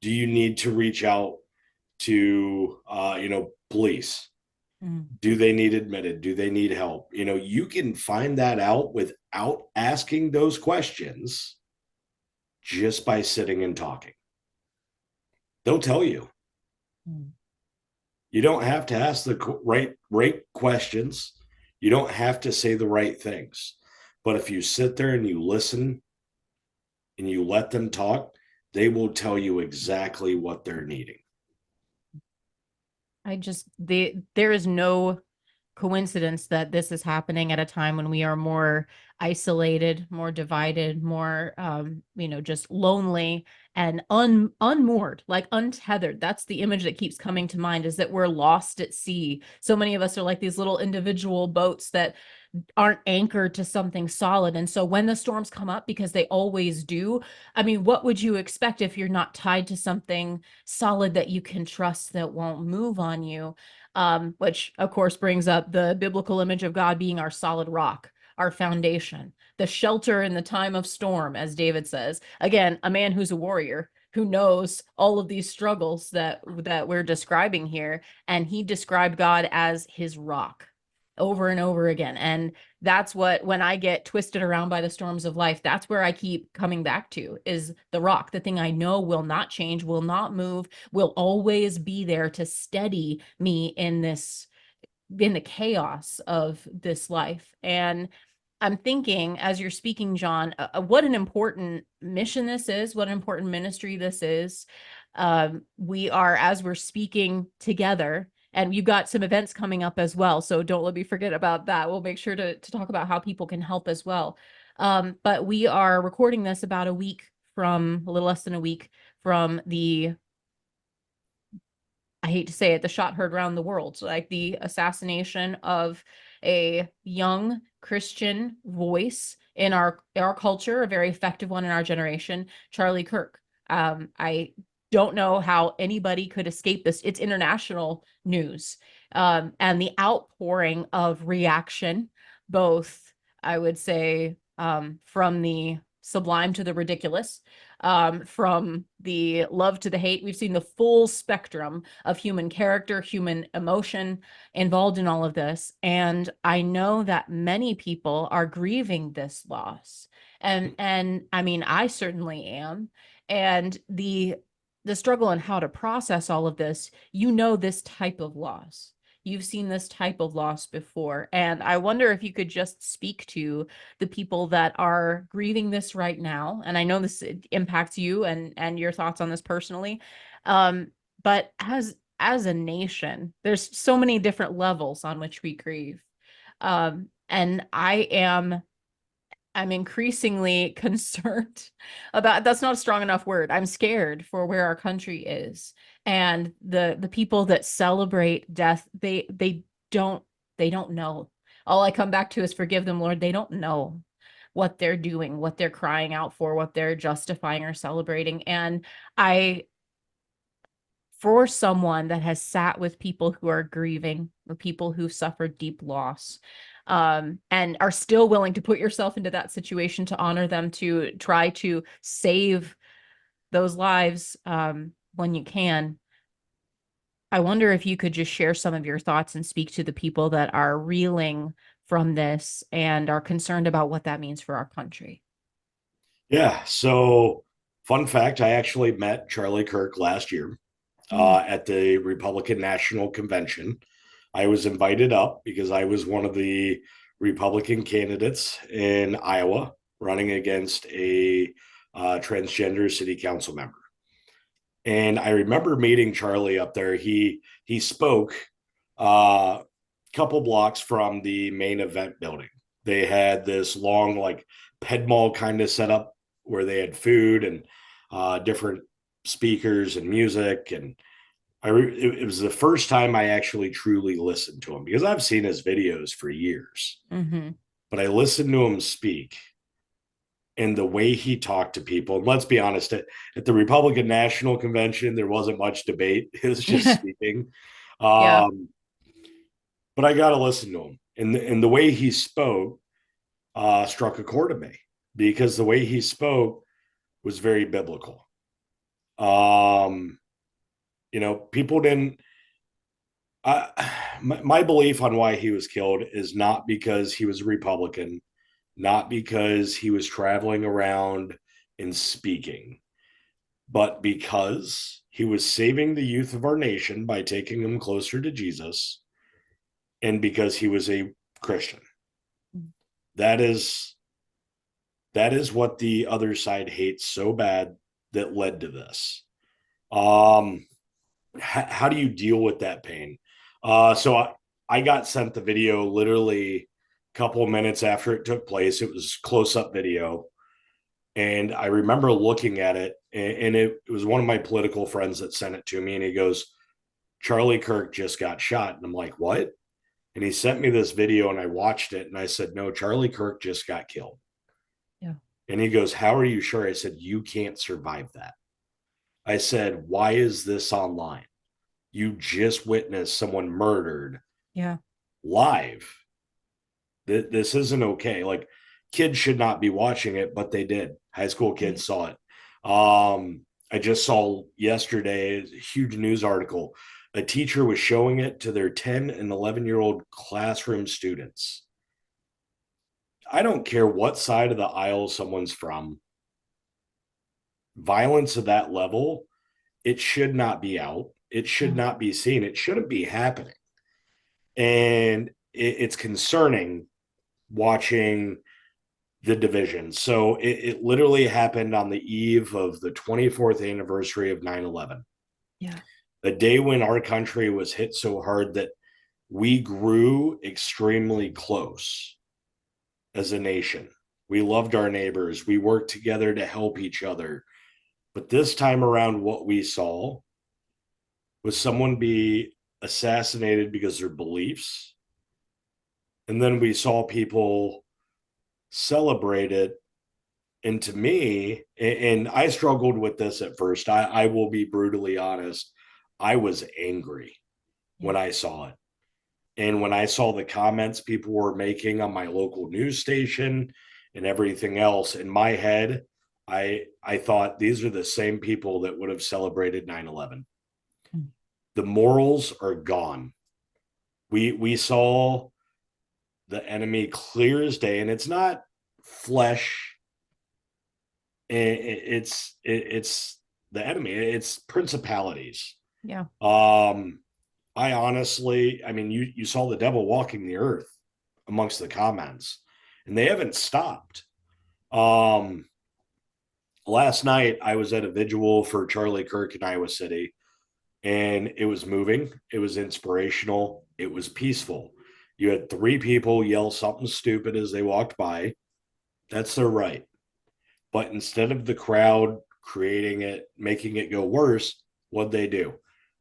Do you need to reach out to police? Do they need admitted? Do they need help? You can find that out without asking those questions just by sitting and talking. They'll tell you. You don't have to ask the right questions. You don't have to say the right things. But if you sit there and you listen and you let them talk, they will tell you exactly what they're needing. There is no coincidence that this is happening at a time when we are more isolated, more divided, more just lonely and unmoored, like untethered. That's the image that keeps coming to mind, is that we're lost at sea. So many of us are like these little individual boats that aren't anchored to something solid. And so when the storms come up, because they always do, I mean, what would you expect if you're not tied to something solid that you can trust that won't move on you? Which of course brings up the biblical image of God being our solid rock, our foundation, the shelter in the time of storm, as David says. Again, a man who's a warrior, who knows all of these struggles that we're describing here. And he described God as his rock over and over again. And that's what, when I get twisted around by the storms of life, that's where I keep coming back to, is the rock, the thing I know will not change, will not move, will always be there to steady me in the chaos of this life. And I'm thinking, as you're speaking, John, what an important mission this is, what an important ministry this is. We are, as we're speaking together, and you've got some events coming up as well, so don't let me forget about that. We'll make sure to talk about how people can help as well. But we are recording this about a little less than a week from the I hate to say it, the shot heard around the world, like the assassination of a young Christian voice in our culture, a very effective one in our generation, Charlie Kirk. I don't know how anybody could escape this. It's international news. And the outpouring of reaction, both, I would say, from the sublime to the ridiculous, from the love to the hate. We've seen the full spectrum of human character, human emotion involved in all of this. And I know that many people are grieving this loss. And I mean, I certainly am. And the struggle on how to process all of this, this type of loss. You've seen this type of loss before. And I wonder if you could just speak to the people that are grieving this right now. And I know this impacts you and your thoughts on this personally. But as a nation, there's so many different levels on which we grieve. And I'm increasingly concerned about, that's not a strong enough word. I'm scared for where our country is. And the people that celebrate death, don't they don't know. All I come back to is forgive them, Lord. They don't know what they're doing, what they're crying out for, what they're justifying or celebrating. And I for someone that has sat with people who are grieving, or people who've suffered deep loss, and are still willing to put yourself into that situation to honor them, to try to save those lives when you can. I wonder if you could just share some of your thoughts and speak to the people that are reeling from this and are concerned about what that means for our country. Yeah. So, fun fact, I actually met Charlie Kirk last year at the Republican National Convention. I was invited up because I was one of the Republican candidates in Iowa running against a transgender city council member. And I remember meeting Charlie up there. He spoke a couple blocks from the main event building. They had this long, like, ped mall kind of setup where they had food and different speakers and music. And it was the first time I actually truly listened to him, because I've seen his videos for years, but I listened to him speak, and the way he talked to people. And let's be honest, at the Republican National Convention, there wasn't much debate. It was just speaking. Yeah. But I got to listen to him. And the way he spoke struck a chord in me, because the way he spoke was very biblical. People didn't. My belief on why he was killed is not because he was a Republican, not because he was traveling around and speaking, but because he was saving the youth of our nation by taking them closer to Jesus, and because he was a Christian. That is what the other side hates so bad that led to this. How do you deal with that pain? So I got sent the video literally a couple of minutes after it took place. It was close-up video. And I remember looking at it, and it was one of my political friends that sent it to me. And he goes, Charlie Kirk just got shot. And I'm like, what? And he sent me this video, and I watched it, and I said, no, Charlie Kirk just got killed. Yeah. And he goes, how are you sure? I said, you can't survive that. I said, why is this online? You just witnessed someone murdered live. This isn't okay. Like, kids should not be watching it, but they did. High school kids saw it. I just saw yesterday a huge news article. A teacher was showing it to their 10 and 11-year-old classroom students. I don't care what side of the aisle someone's from. Violence of that level, it should not be out. It should not be seen. It shouldn't be happening. And it's concerning watching the division. So it literally happened on the eve of the 24th anniversary of 9/11. Yeah. The day when our country was hit so hard that we grew extremely close as a nation. We loved our neighbors. We worked together to help each other. But this time around, what we saw would someone be assassinated because of their beliefs? And then we saw people celebrate it. And to me, and I struggled with this at first, I will be brutally honest, I was angry when I saw it. And when I saw the comments people were making on my local news station and everything else, in my head, I thought these are the same people that would have celebrated 9/11. The morals are gone. We saw the enemy clear as day, and it's not flesh. It's the enemy. It's principalities. Yeah. I honestly, I mean, you saw the devil walking the earth amongst the comments, and they haven't stopped. Last night I was at a vigil for Charlie Kirk in Iowa City, and it was moving, it was inspirational, it was peaceful. You had three people yell something stupid as they walked by. That's their right. But instead of the crowd creating it, making it go worse, what'd they do?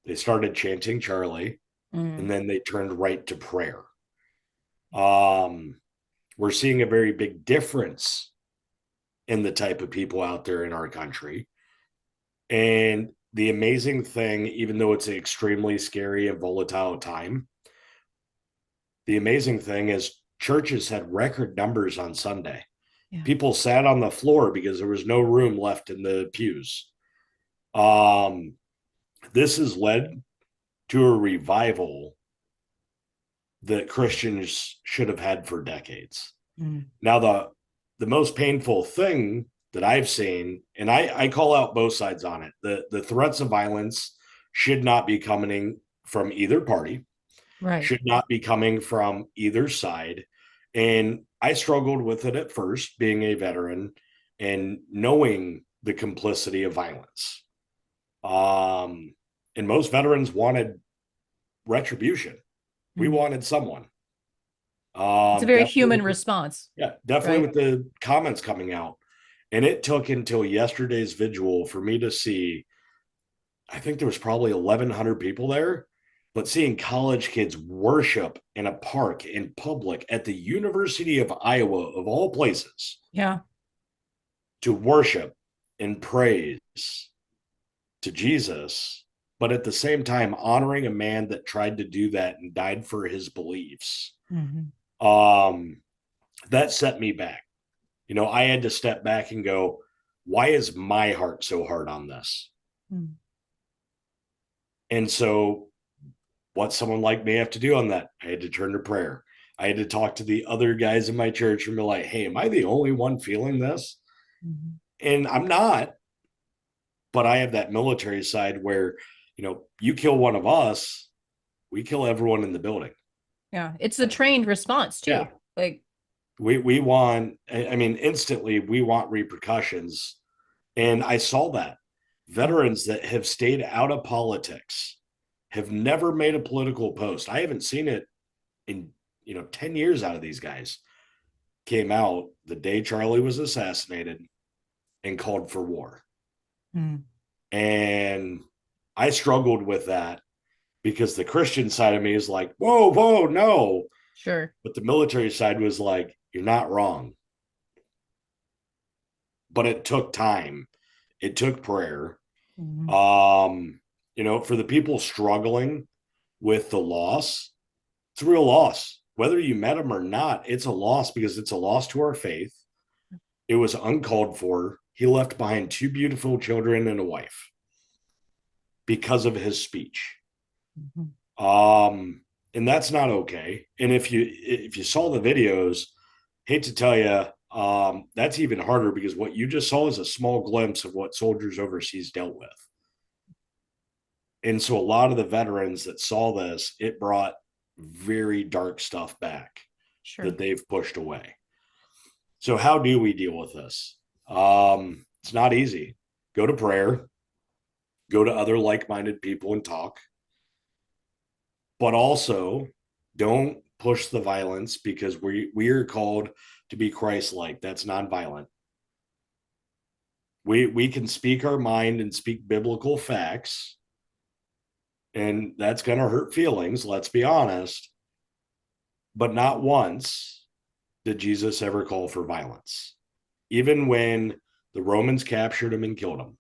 They started chanting Charlie, and then they turned right to prayer. We're seeing a very big difference in the type of people out there in our country. And the amazing thing, even though it's an extremely scary and volatile time, the amazing thing is churches had record numbers on Sunday. Yeah. People sat on the floor because there was no room left in the pews. This has led to a revival that Christians should have had for decades. Now, the most painful thing that I've seen, and I call out both sides on it, the threats of violence should not be coming from either party, Right. should not be coming from either side. And I struggled with it at first, being a veteran and knowing the complicity of violence. And most veterans wanted retribution. We wanted someone. It's a very human response. Yeah, definitely right? with the comments coming out. And it took until yesterday's vigil for me to see, I think there was probably 1,100 people there, but seeing college kids worship in a park in public at the University of Iowa, of all places. Yeah. To worship and praise to Jesus, but at the same time honoring a man that tried to do that and died for his beliefs. That set me back. You know, I had to step back and go, why is my heart so hard on this? And so what someone like me have to do on that? I had to turn to prayer. I had to talk to the other guys in my church and be like, hey, am I the only one feeling this? And I'm not, but I have that military side where, you know, you kill one of us, we kill everyone in the building. Yeah. It's the trained response too. Yeah. Like we want, I mean, instantly we want repercussions. And I saw that veterans that have stayed out of politics have never made a political post. I haven't seen it in, 10 years out of these guys came out the day Charlie was assassinated and called for war. And I struggled with that because the Christian side of me is like, whoa, no. Sure. But the military side was like, you're not wrong. But it took time. It took prayer. For the people struggling with the loss, it's a real loss. Whether you met them or not, it's a loss because it's a loss to our faith. It was uncalled for. He left behind two beautiful children and a wife because of his speech. And that's not okay. And if you saw the videos, hate to tell you, that's even harder because what you just saw is a small glimpse of what soldiers overseas dealt with. And so a lot of the veterans that saw this, it brought very dark stuff back that they've pushed away. So how do we deal with this? It's not easy. Go to prayer, go to other like-minded people and talk, but also don't push the violence because we are called to be Christ-like. That's nonviolent. We can speak our mind and speak biblical facts, And that's going to hurt feelings, let's be honest. But not once did Jesus ever call for violence. Even when the Romans captured him and killed him,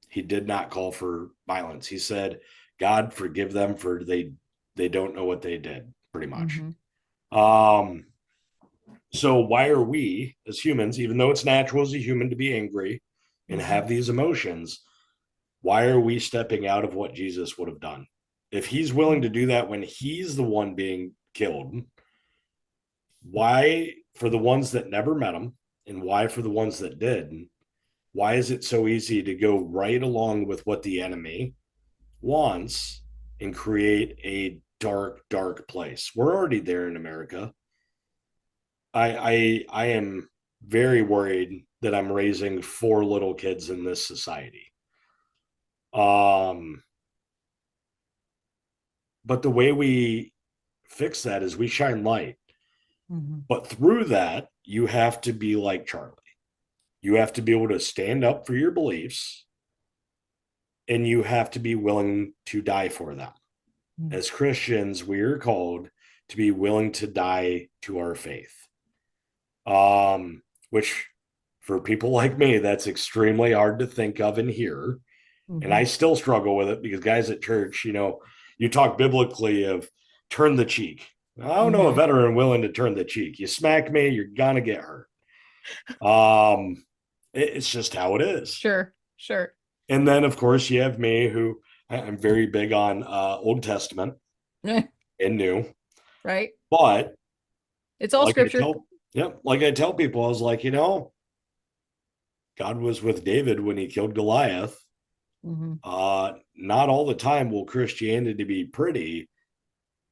he did not call for violence. He said, God, forgive them, for they don't know what they did, pretty much. So why are we as humans, even though it's natural as a human to be angry and have these emotions, why are we stepping out of what Jesus would have done? If he's willing to do that when he's the one being killed, why for the ones that never met him and why for the ones that did, why is it so easy to go right along with what the enemy wants and create a dark, dark place? We're already there in America. I am very worried that I'm raising 4 little kids in this society. But the way we fix that is we shine light. But through that, you have to be like Charlie. You have to be able to stand up for your beliefs, and you have to be willing to die for them. As Christians, we are called to be willing to die to our faith. Which for people like me, that's extremely hard to think of and hear. And I still struggle with it because guys at church, you talk biblically of turn the cheek. I don't know a veteran willing to turn the cheek. You smack me, you're gonna get hurt. It's just how it is. Sure. And then, of course, you have me, who I'm very big on Old Testament and New. Right. But it's all scripture. Like I tell people, I was like, God was with David when he killed Goliath. Not all the time will Christianity be pretty,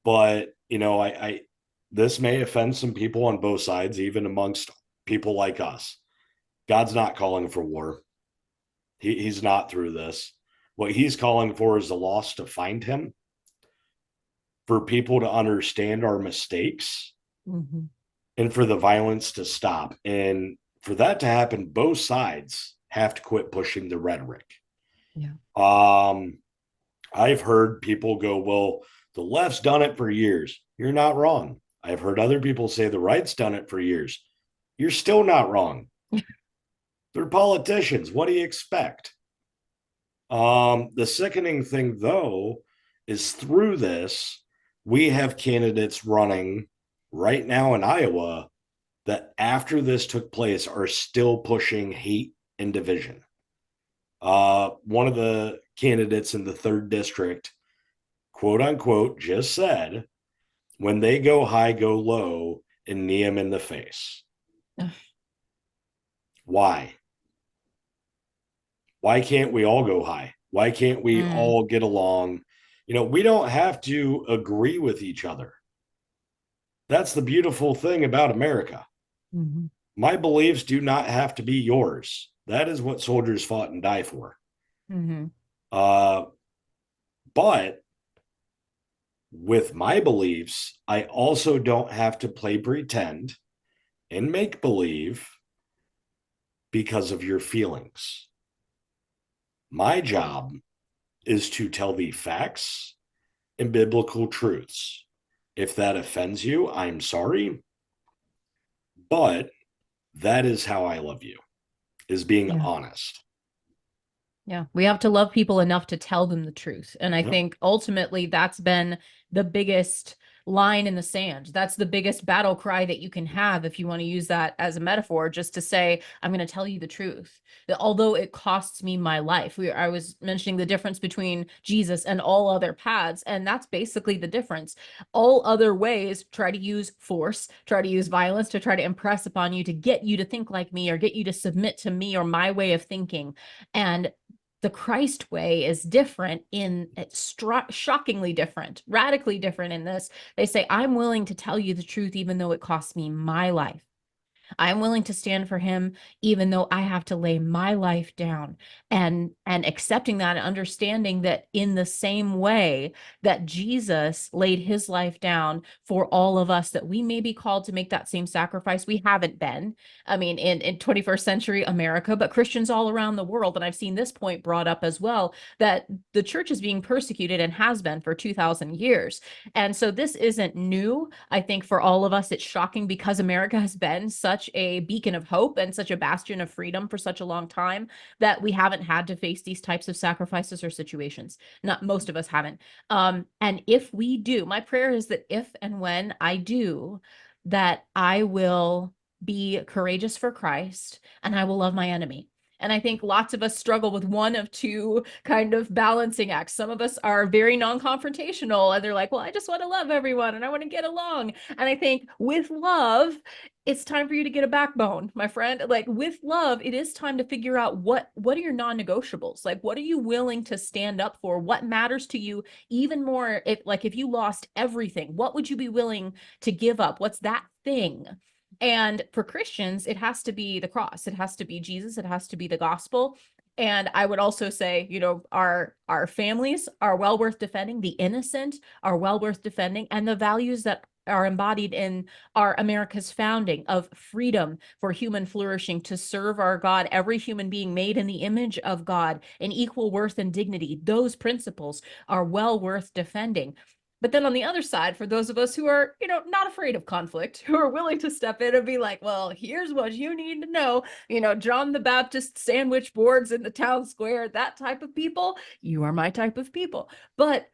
but I this may offend some people on both sides, even amongst people like us. God's not calling for war. He's not through this. What he's calling for is the lost to find him, for people to understand our mistakes, and for the violence to stop. And for that to happen, both sides have to quit pushing the rhetoric. I've heard people go, well, the left's done it for years. You're not wrong. I've heard other people say the right's done it for years. You're still not wrong. They're politicians. What do you expect? The sickening thing, though, is through this, we have candidates running right now in Iowa that after this took place are still pushing hate and division. One of the candidates in the 3rd district, quote unquote, just said, when they go high, go low, and knee them in the face. Why? Why can't we all go high? Why can't we all get along? We don't have to agree with each other. That's the beautiful thing about America. My beliefs do not have to be yours. That is what soldiers fought and died for. But with my beliefs, I also don't have to play pretend and make believe because of your feelings. My job is to tell the facts and biblical truths. If that offends you, I'm sorry. But that is how I love you, is being honest. Yeah, we have to love people enough to tell them the truth. And I think ultimately that's been the biggest line in the sand. That's the biggest battle cry that you can have, if you want to use that as a metaphor, just to say, I'm going to tell you the truth. Although it costs me my life. I was mentioning the difference between Jesus and all other paths, and that's basically the difference. All other ways try to use force, try to use violence to try to impress upon you to get you to think like me or get you to submit to me or my way of thinking. And the Christ way is different it's shockingly different, radically different in this. They say, I'm willing to tell you the truth, even though it costs me my life. I'm willing to stand for him, even though I have to lay my life down, and accepting that and understanding that in the same way that Jesus laid his life down for all of us, that we may be called to make that same sacrifice. We haven't been, I mean, in 21st century America, but Christians all around the world. And I've seen this point brought up as well, that the church is being persecuted and has been for 2,000 years. And so this isn't new. I think for all of us, it's shocking because America has been such a beacon of hope and such a bastion of freedom for such a long time that we haven't had to face these types of sacrifices or situations. Not most of us haven't. And if we do, my prayer is that if and when I do, that I will be courageous for Christ and I will love my enemy. And I think lots of us struggle with one of two kind of balancing acts. Some of us are very non-confrontational and they're like, well, I just want to love everyone and I want to get along. And I think with love, it's time for you to get a backbone, my friend. Like with love, it is time to figure out what are your non-negotiables? Like, what are you willing to stand up for? What matters to you even more? If you lost everything, what would you be willing to give up? What's that thing? And for Christians, it has to be the cross. It has to be Jesus. It has to be the gospel. And I would also say, our families are well worth defending. The innocent are well worth defending. And the values that are embodied in our America's founding of freedom for human flourishing, to serve our God, every human being made in the image of God, in equal worth and dignity. Those principles are well worth defending. But then on the other side, for those of us who are, not afraid of conflict, who are willing to step in and be like, well, here's what you need to know, John the Baptist sandwich boards in the town square, that type of people, you are my type of people. But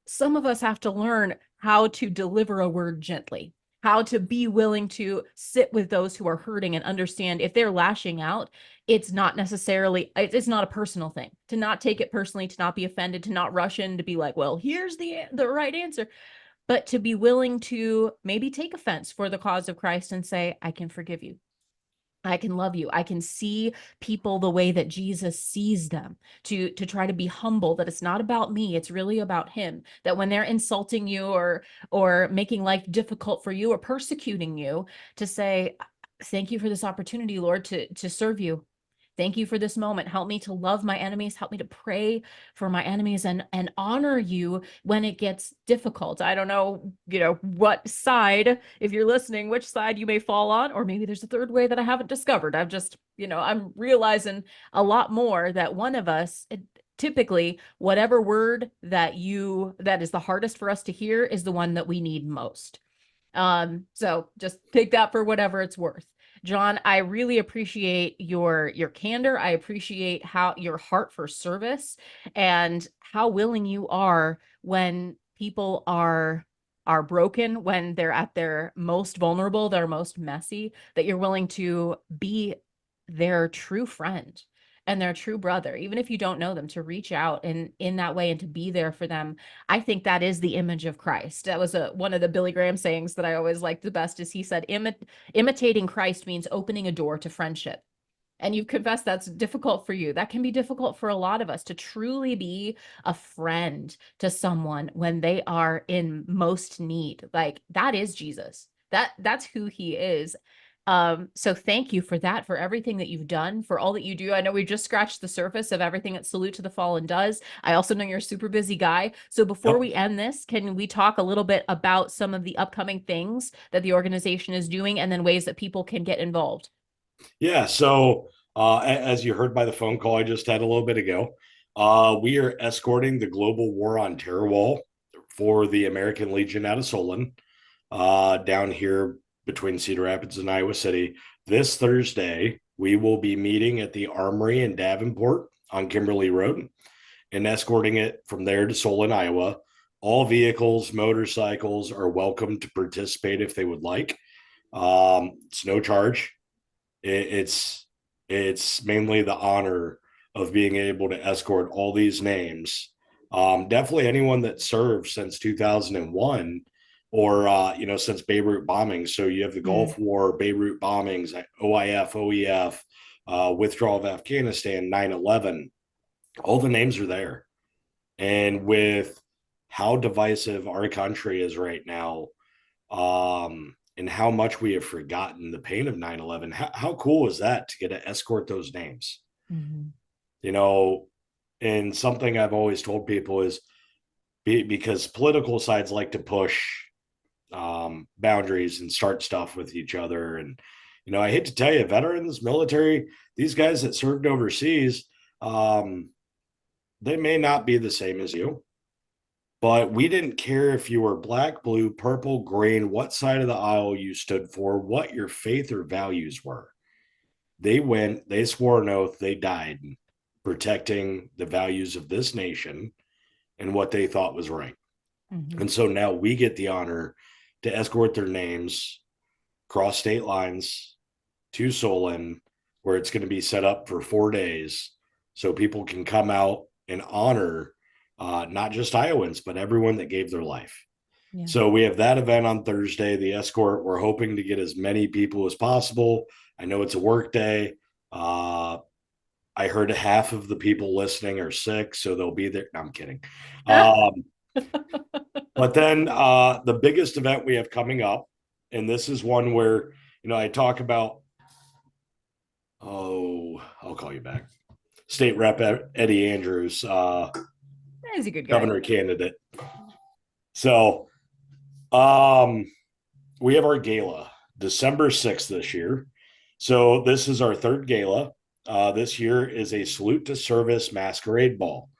some of us have to learn how to deliver a word gently, how to be willing to sit with those who are hurting and understand if they're lashing out, it's not a personal thing, to not take it personally, to not be offended, to not rush in to be like, well, here's the right answer, but to be willing to maybe take offense for the cause of Christ and say, I can forgive you. I can love you. I can see people the way that Jesus sees them, to try to be humble, that it's not about me, it's really about him. That when they're insulting you or making life difficult for you or persecuting you, to say, thank you for this opportunity, Lord, to serve you. Thank you for this moment. Help me to love my enemies. Help me to pray for my enemies and honor you when it gets difficult. I don't know, what side, if you're listening, which side you may fall on, or maybe there's a third way that I haven't discovered. I've just, I'm realizing a lot more that one of us, typically, whatever word that is the hardest for us to hear is the one that we need most. So just take that for whatever it's worth. John, I really appreciate your candor. I appreciate how your heart for service and how willing you are when people are broken, when they're at their most vulnerable, their most messy, that you're willing to be their true friend and their true brother, even if you don't know them, to reach out in that way and to be there for them. I think that is the image of Christ. That was one of the Billy Graham sayings that I always liked the best, is he said, imitating Christ means opening a door to friendship. And you've confessed that's difficult for you. That can be difficult for a lot of us, to truly be a friend to someone when they are in most need. Like, that is Jesus. That's who he is. So thank you for that, for everything that you've done, for all that you do. I know we just scratched the surface of everything that Salute to the Fallen does. I also know you're a super busy guy. So before we end this, can we talk a little bit about some of the upcoming things that the organization is doing, and then ways that people can get involved? Yeah. So, as you heard by the phone call I just had a little bit ago, we are escorting the Global War on Terror wall for the American Legion out of Solon, down here between Cedar Rapids and Iowa City. This Thursday, we will be meeting at the Armory in Davenport on Kimberly Road and escorting it from there to Solon, Iowa. All vehicles, motorcycles are welcome to participate if they would like. It's no charge. It's mainly the honor of being able to escort all these names. Definitely anyone that served since 2001, or since Beirut bombings. So you have the Gulf War, Beirut bombings, OIF, OEF, withdrawal of Afghanistan, 9/11. All the names are there. And with how divisive our country is right now, and how much we have forgotten the pain of 9/11. How cool is that to get to escort those names? Mm-hmm. You know, and something I've always told people is because political sides like to push boundaries and start stuff with each other. And, I hate to tell you, veterans, military, these guys that served overseas, they may not be the same as you, but we didn't care if you were black, blue, purple, green, what side of the aisle you stood for, what your faith or values were. They went, they swore an oath, they died protecting the values of this nation and what they thought was right. Mm-hmm. And so now we get the honor to escort their names across state lines to Solon, where it's going to be set up for 4 days so people can come out and honor not just Iowans, but everyone that gave their life. Yeah. So we have that event on Thursday, the escort. We're hoping to get as many people as possible. I know it's a work day. I heard half of the people listening are sick, so they'll be there. No, I'm kidding. But then the biggest event we have coming up, and this is one where, I talk about, I'll call you back. State Rep Eddie Andrews, He's a good guy. governor candidate. So we have our gala December 6th this year. So this is our third gala. This year is a salute to service masquerade ball.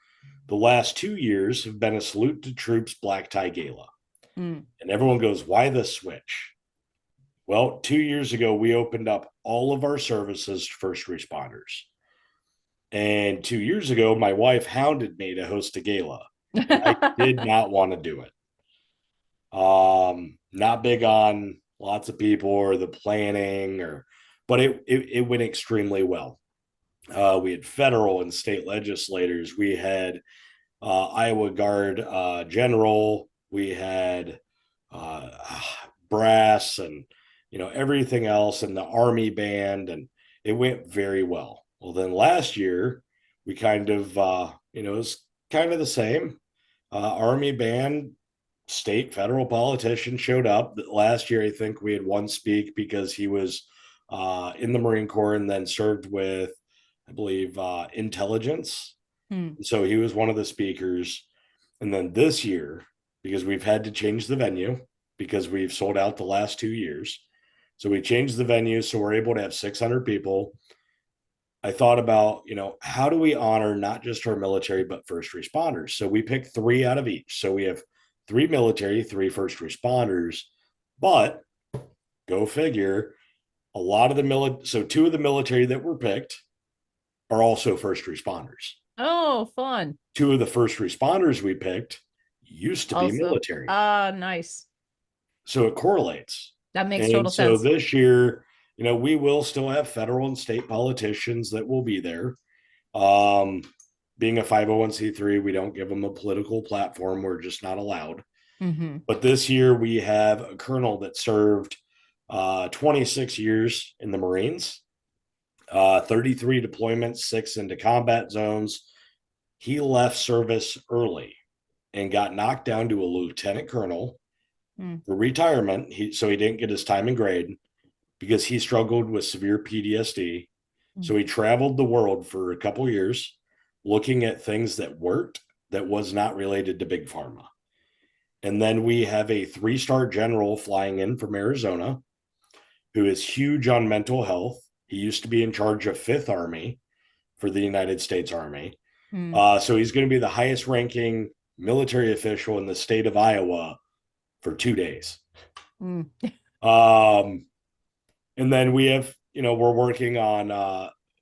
The last 2 years have been a salute to troops black tie gala. And everyone goes, why the switch? Well, 2 years ago, we opened up all of our services to first responders. And 2 years ago, my wife hounded me to host a gala. And I did not want to do it. Not big on lots of people or the planning, but it went extremely well. We had federal and state legislators. We had Iowa Guard General. We had brass and everything else, and the Army band, and it went very well. Well, then last year we kind of it was kind of the same. Army band, state, federal politicians showed up. Last year, I think we had one speak because he was in the Marine Corps and then served with, I believe, intelligence. So he was one of the speakers. And then this year, because we've had to change the venue because we've sold out the last 2 years. So we changed the venue so we're able to have 600 people. I thought about, how do we honor not just our military, but first responders? So we picked 3 out of each. So we have 3 military, 3 first responders, but go figure, a lot of the so 2 of the military that were picked are also first responders. Oh, fun. 2 of the first responders we picked used to be military. Nice. So it correlates. That makes total sense. So this year, we will still have federal and state politicians that will be there. Being a 501c3, we don't give them a political platform. We're just not allowed. But this year we have a colonel that served 26 years in the Marines, 33 deployments, 6 into combat zones. He left service early and got knocked down to a lieutenant colonel for retirement. So he didn't get his time and grade because he struggled with severe PTSD. So he traveled the world for a couple of years looking at things that worked that was not related to big pharma. And then we have a 3-star general flying in from Arizona who is huge on mental health. He used to be in charge of 5th Army for the United States Army. So he's going to be the highest ranking military official in the state of Iowa for 2 days. And then we have, we're working on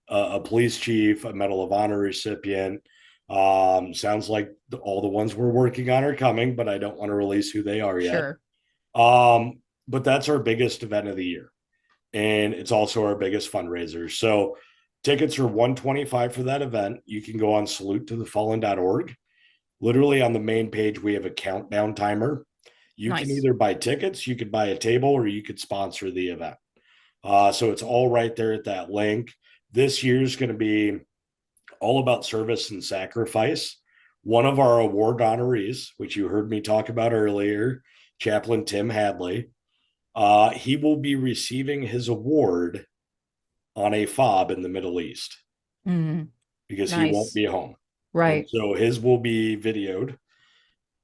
a police chief, a Medal of Honor recipient. Sounds like all the ones we're working on are coming, but I don't want to release who they are yet. Sure. But that's our biggest event of the year. And it's also our biggest fundraiser. So tickets are $125 for that event. You can go on salutetothefallen.org. Literally on the main page, we have a countdown timer. You can either buy tickets, you could buy a table, or you could sponsor the event. So it's all right there at that link. This year's going to be all about service and sacrifice. One of our award honorees, which you heard me talk about earlier, Chaplain Tim Hadley, He will be receiving his award on a fob in the Middle East Mm, because he won't nice. be home. And Right. so his will be videoed.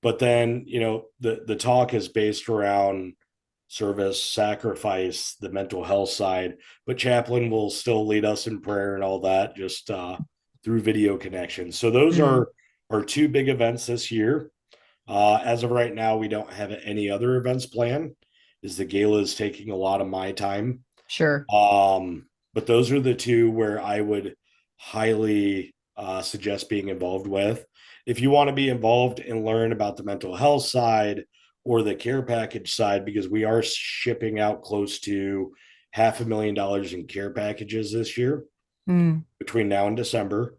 But then, the talk is based around service, sacrifice, the mental health side, but chaplain will still lead us in prayer and all that, just through video connections. So those Mm, are our two big events this year. As of right now, we don't have any other events planned, as the gala is taking a lot of my time. sure. But those are the two where I would highly suggest being involved with. If you want to be involved and learn about the mental health side or the care package side, because we are shipping out close to $500,000 in care packages this year Mm, between now and December.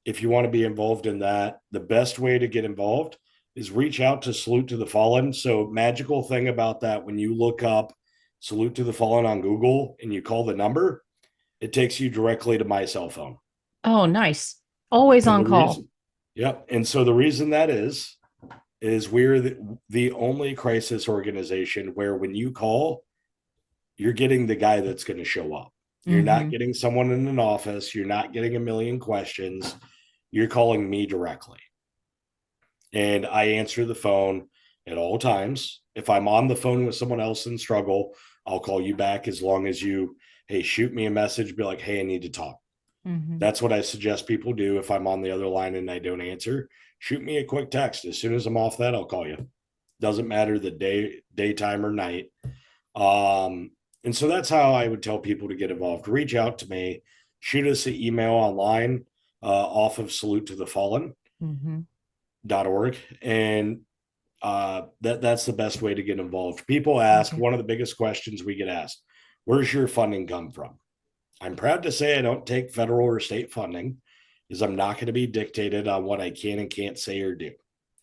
If you want to be involved in that, the best way to get involved is reach out to Salute to the Fallen. So, magical thing about that, when you look up Salute to the Fallen on Google and you call the number, it takes you directly to my cell phone. oh, nice. Always And on the call. reason, yep. And so the reason that is we're the only crisis organization where when you call, you're getting the guy that's going to show up. You're not Hmm. getting someone in an office. You're not getting a million questions. You're calling me directly. And I answer the phone at all times. If I'm on the phone with someone else in struggle, I'll call you back as long as you, hey, shoot me a message, be like, hey, I need to talk. Hmm. That's what I suggest people do. If I'm on the other line and I don't answer, shoot me a quick text. As soon as I'm off that, I'll call you. Doesn't matter the daytime or night. Um, and so that's how I would tell people to get involved. Reach out to me, shoot us an email online off of salute to the Hmm. fallen.org. And that's the best way to get involved. People ask, Okay. one of the biggest questions we get asked, where's your funding come from? I'm proud to say I don't take federal or state funding, because I'm not going to be dictated on what I can and can't say or do.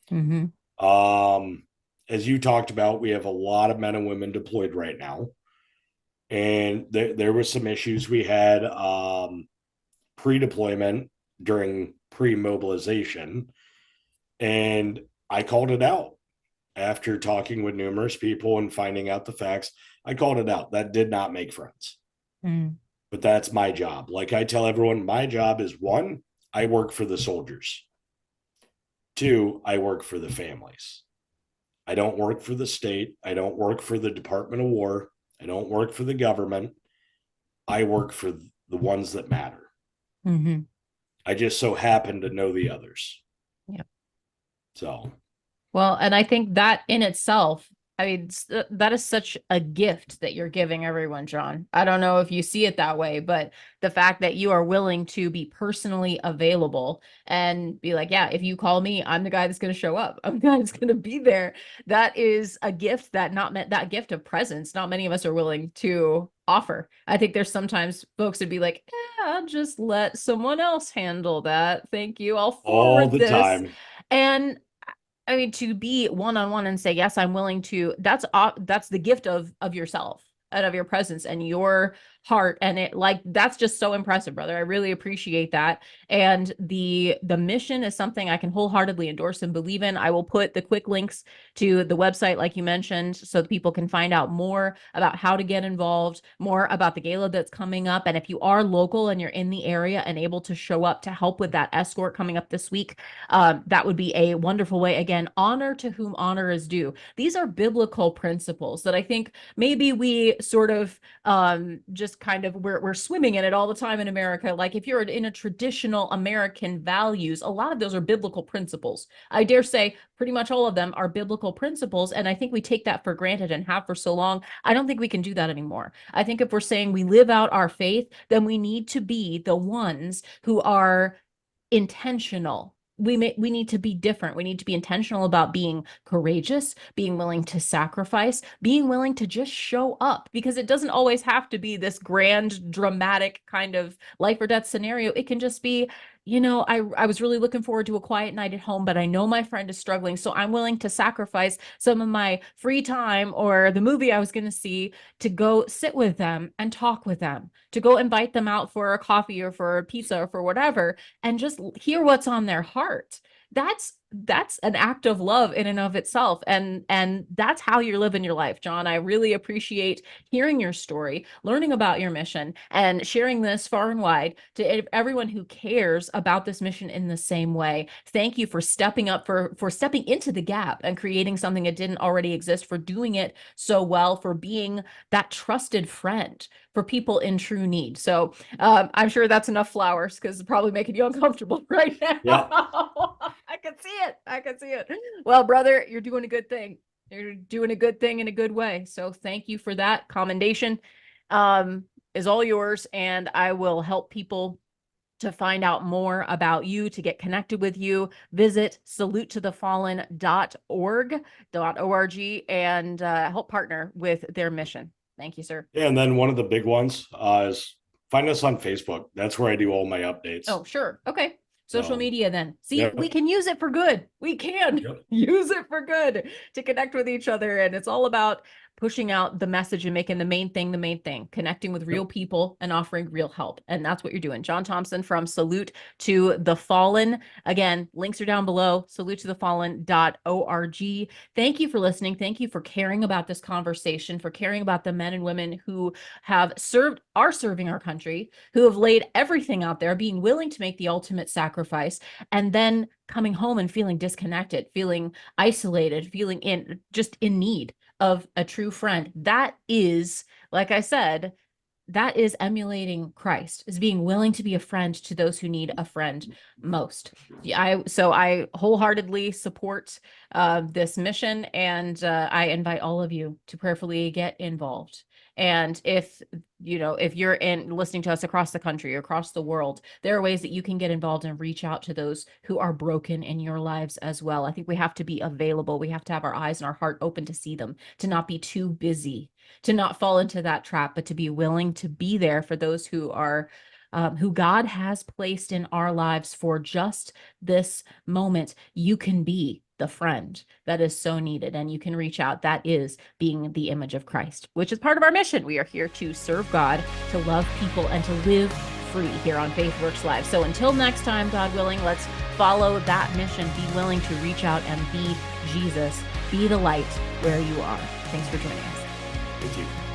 Hmm. Um, as you talked about, we have a lot of men and women deployed right now. And there was some issues we had pre-deployment during pre-mobilization. And I called it out after talking with numerous people and finding out the facts. I called it out. That did not make friends. Mm, But that's my job. Like I tell everyone, my job is one, I work for the soldiers. Two, I work for the families. I don't work for the state. I don't work for the Department of War. I don't work for the government. I work for the ones that matter. hmm. I just so happen to know the others. Yeah. So, Well, and I think that in itself, I mean, that is such a gift that you're giving everyone, John. I don't know if you see it that way, but the fact that you are willing to be personally available and be like, yeah, if you call me, I'm the guy that's going to show up. I'm the guy that's going to be there. That is a gift that not meant that gift of presence. Not many of us are willing to offer. I think there's sometimes folks would be like, I'll just let someone else handle that. Thank you. I'll all forward the this. time. And I mean, to be one-on-one and say, yes, I'm willing to, that's the gift of yourself and of your presence and your heart. And it like, that's just so impressive, brother. I really appreciate that. And the mission is something I can wholeheartedly endorse and believe in. I will put the quick links to the website, like you mentioned, so that people can find out more about how to get involved, more about the gala that's coming up. And if you are local and you're in the area and able to show up to help with that escort coming up this week, that would be a wonderful way. Again, honor to whom honor is due. These are biblical principles that I think maybe we sort of just kind of we're swimming in it all the time in America. Like if you're in a traditional American values, a lot of those are biblical principles. I dare say pretty much all of them are biblical principles. And I think we take that for granted and have for so long. I don't think we can do that anymore. I think if we're saying we live out our faith, then we need to be the ones who are intentional. We need to be different. We need to be intentional about being courageous, being willing to sacrifice, being willing to just show up, because it doesn't always have to be this grand dramatic kind of life or death scenario. It can just be, I was really looking forward to a quiet night at home, but I know my friend is struggling, so I'm willing to sacrifice some of my free time or the movie I was going to see to go sit with them and talk with them, to go invite them out for a coffee or for a pizza or for whatever, and just hear what's on their heart. that's an act of love in and of itself. And that's how you're living your life, John. I really appreciate hearing your story, learning about your mission, and sharing this far and wide to everyone who cares about this mission in the same way. Thank you for stepping up, for stepping into the gap and creating something that didn't already exist, for doing it so well, for being that trusted friend for people in true need. So I'm sure that's enough flowers, because it's probably making you uncomfortable right now. Yeah. I can see it. I can see it. Well, brother, you're doing a good thing. You're doing a good thing in a good way. So thank you for that. Commendation is all yours. And I will help people to find out more about you, to get connected with you. Visit salutetothefallen.org, and help partner with their mission. Thank you, sir. Yeah, and then one of the big ones is find us on Facebook. That's where I do all my updates. Oh, sure. Okay. Social So, media then. See, yep. we can use it for good. We can Yep. use it for good to connect with each other. And it's all about pushing out the message and making the main thing, connecting with real people and offering real help. And that's what you're doing. John Thompson from Salute to the Fallen. Again, links are down below, salutetothefallen.org. Thank you for listening. Thank you for caring about this conversation, for caring about the men and women who are serving our country, who have laid everything out there, being willing to make the ultimate sacrifice, and then coming home and feeling disconnected, feeling isolated, feeling in need of a true friend. That is, like I said, that is emulating Christ, is being willing to be a friend to those who need a friend most. So I wholeheartedly support this mission, and I invite all of you to prayerfully get involved. And if you're listening to us across the country, across the world, there are ways that you can get involved and reach out to those who are broken in your lives as well. I think we have to be available. We have to have our eyes and our heart open to see them, to not be too busy, to not fall into that trap, but to be willing to be there for those who are who God has placed in our lives for just this moment. You can be the friend that is so needed, and you can reach out. That is being the image of Christ, which is part of our mission. We are here to serve God, to love people, and to live free here on Faith Works Live. So until next time, God willing, let's follow that mission. Be willing to reach out and be Jesus. Be the light where you are. Thanks for joining us. Thank you.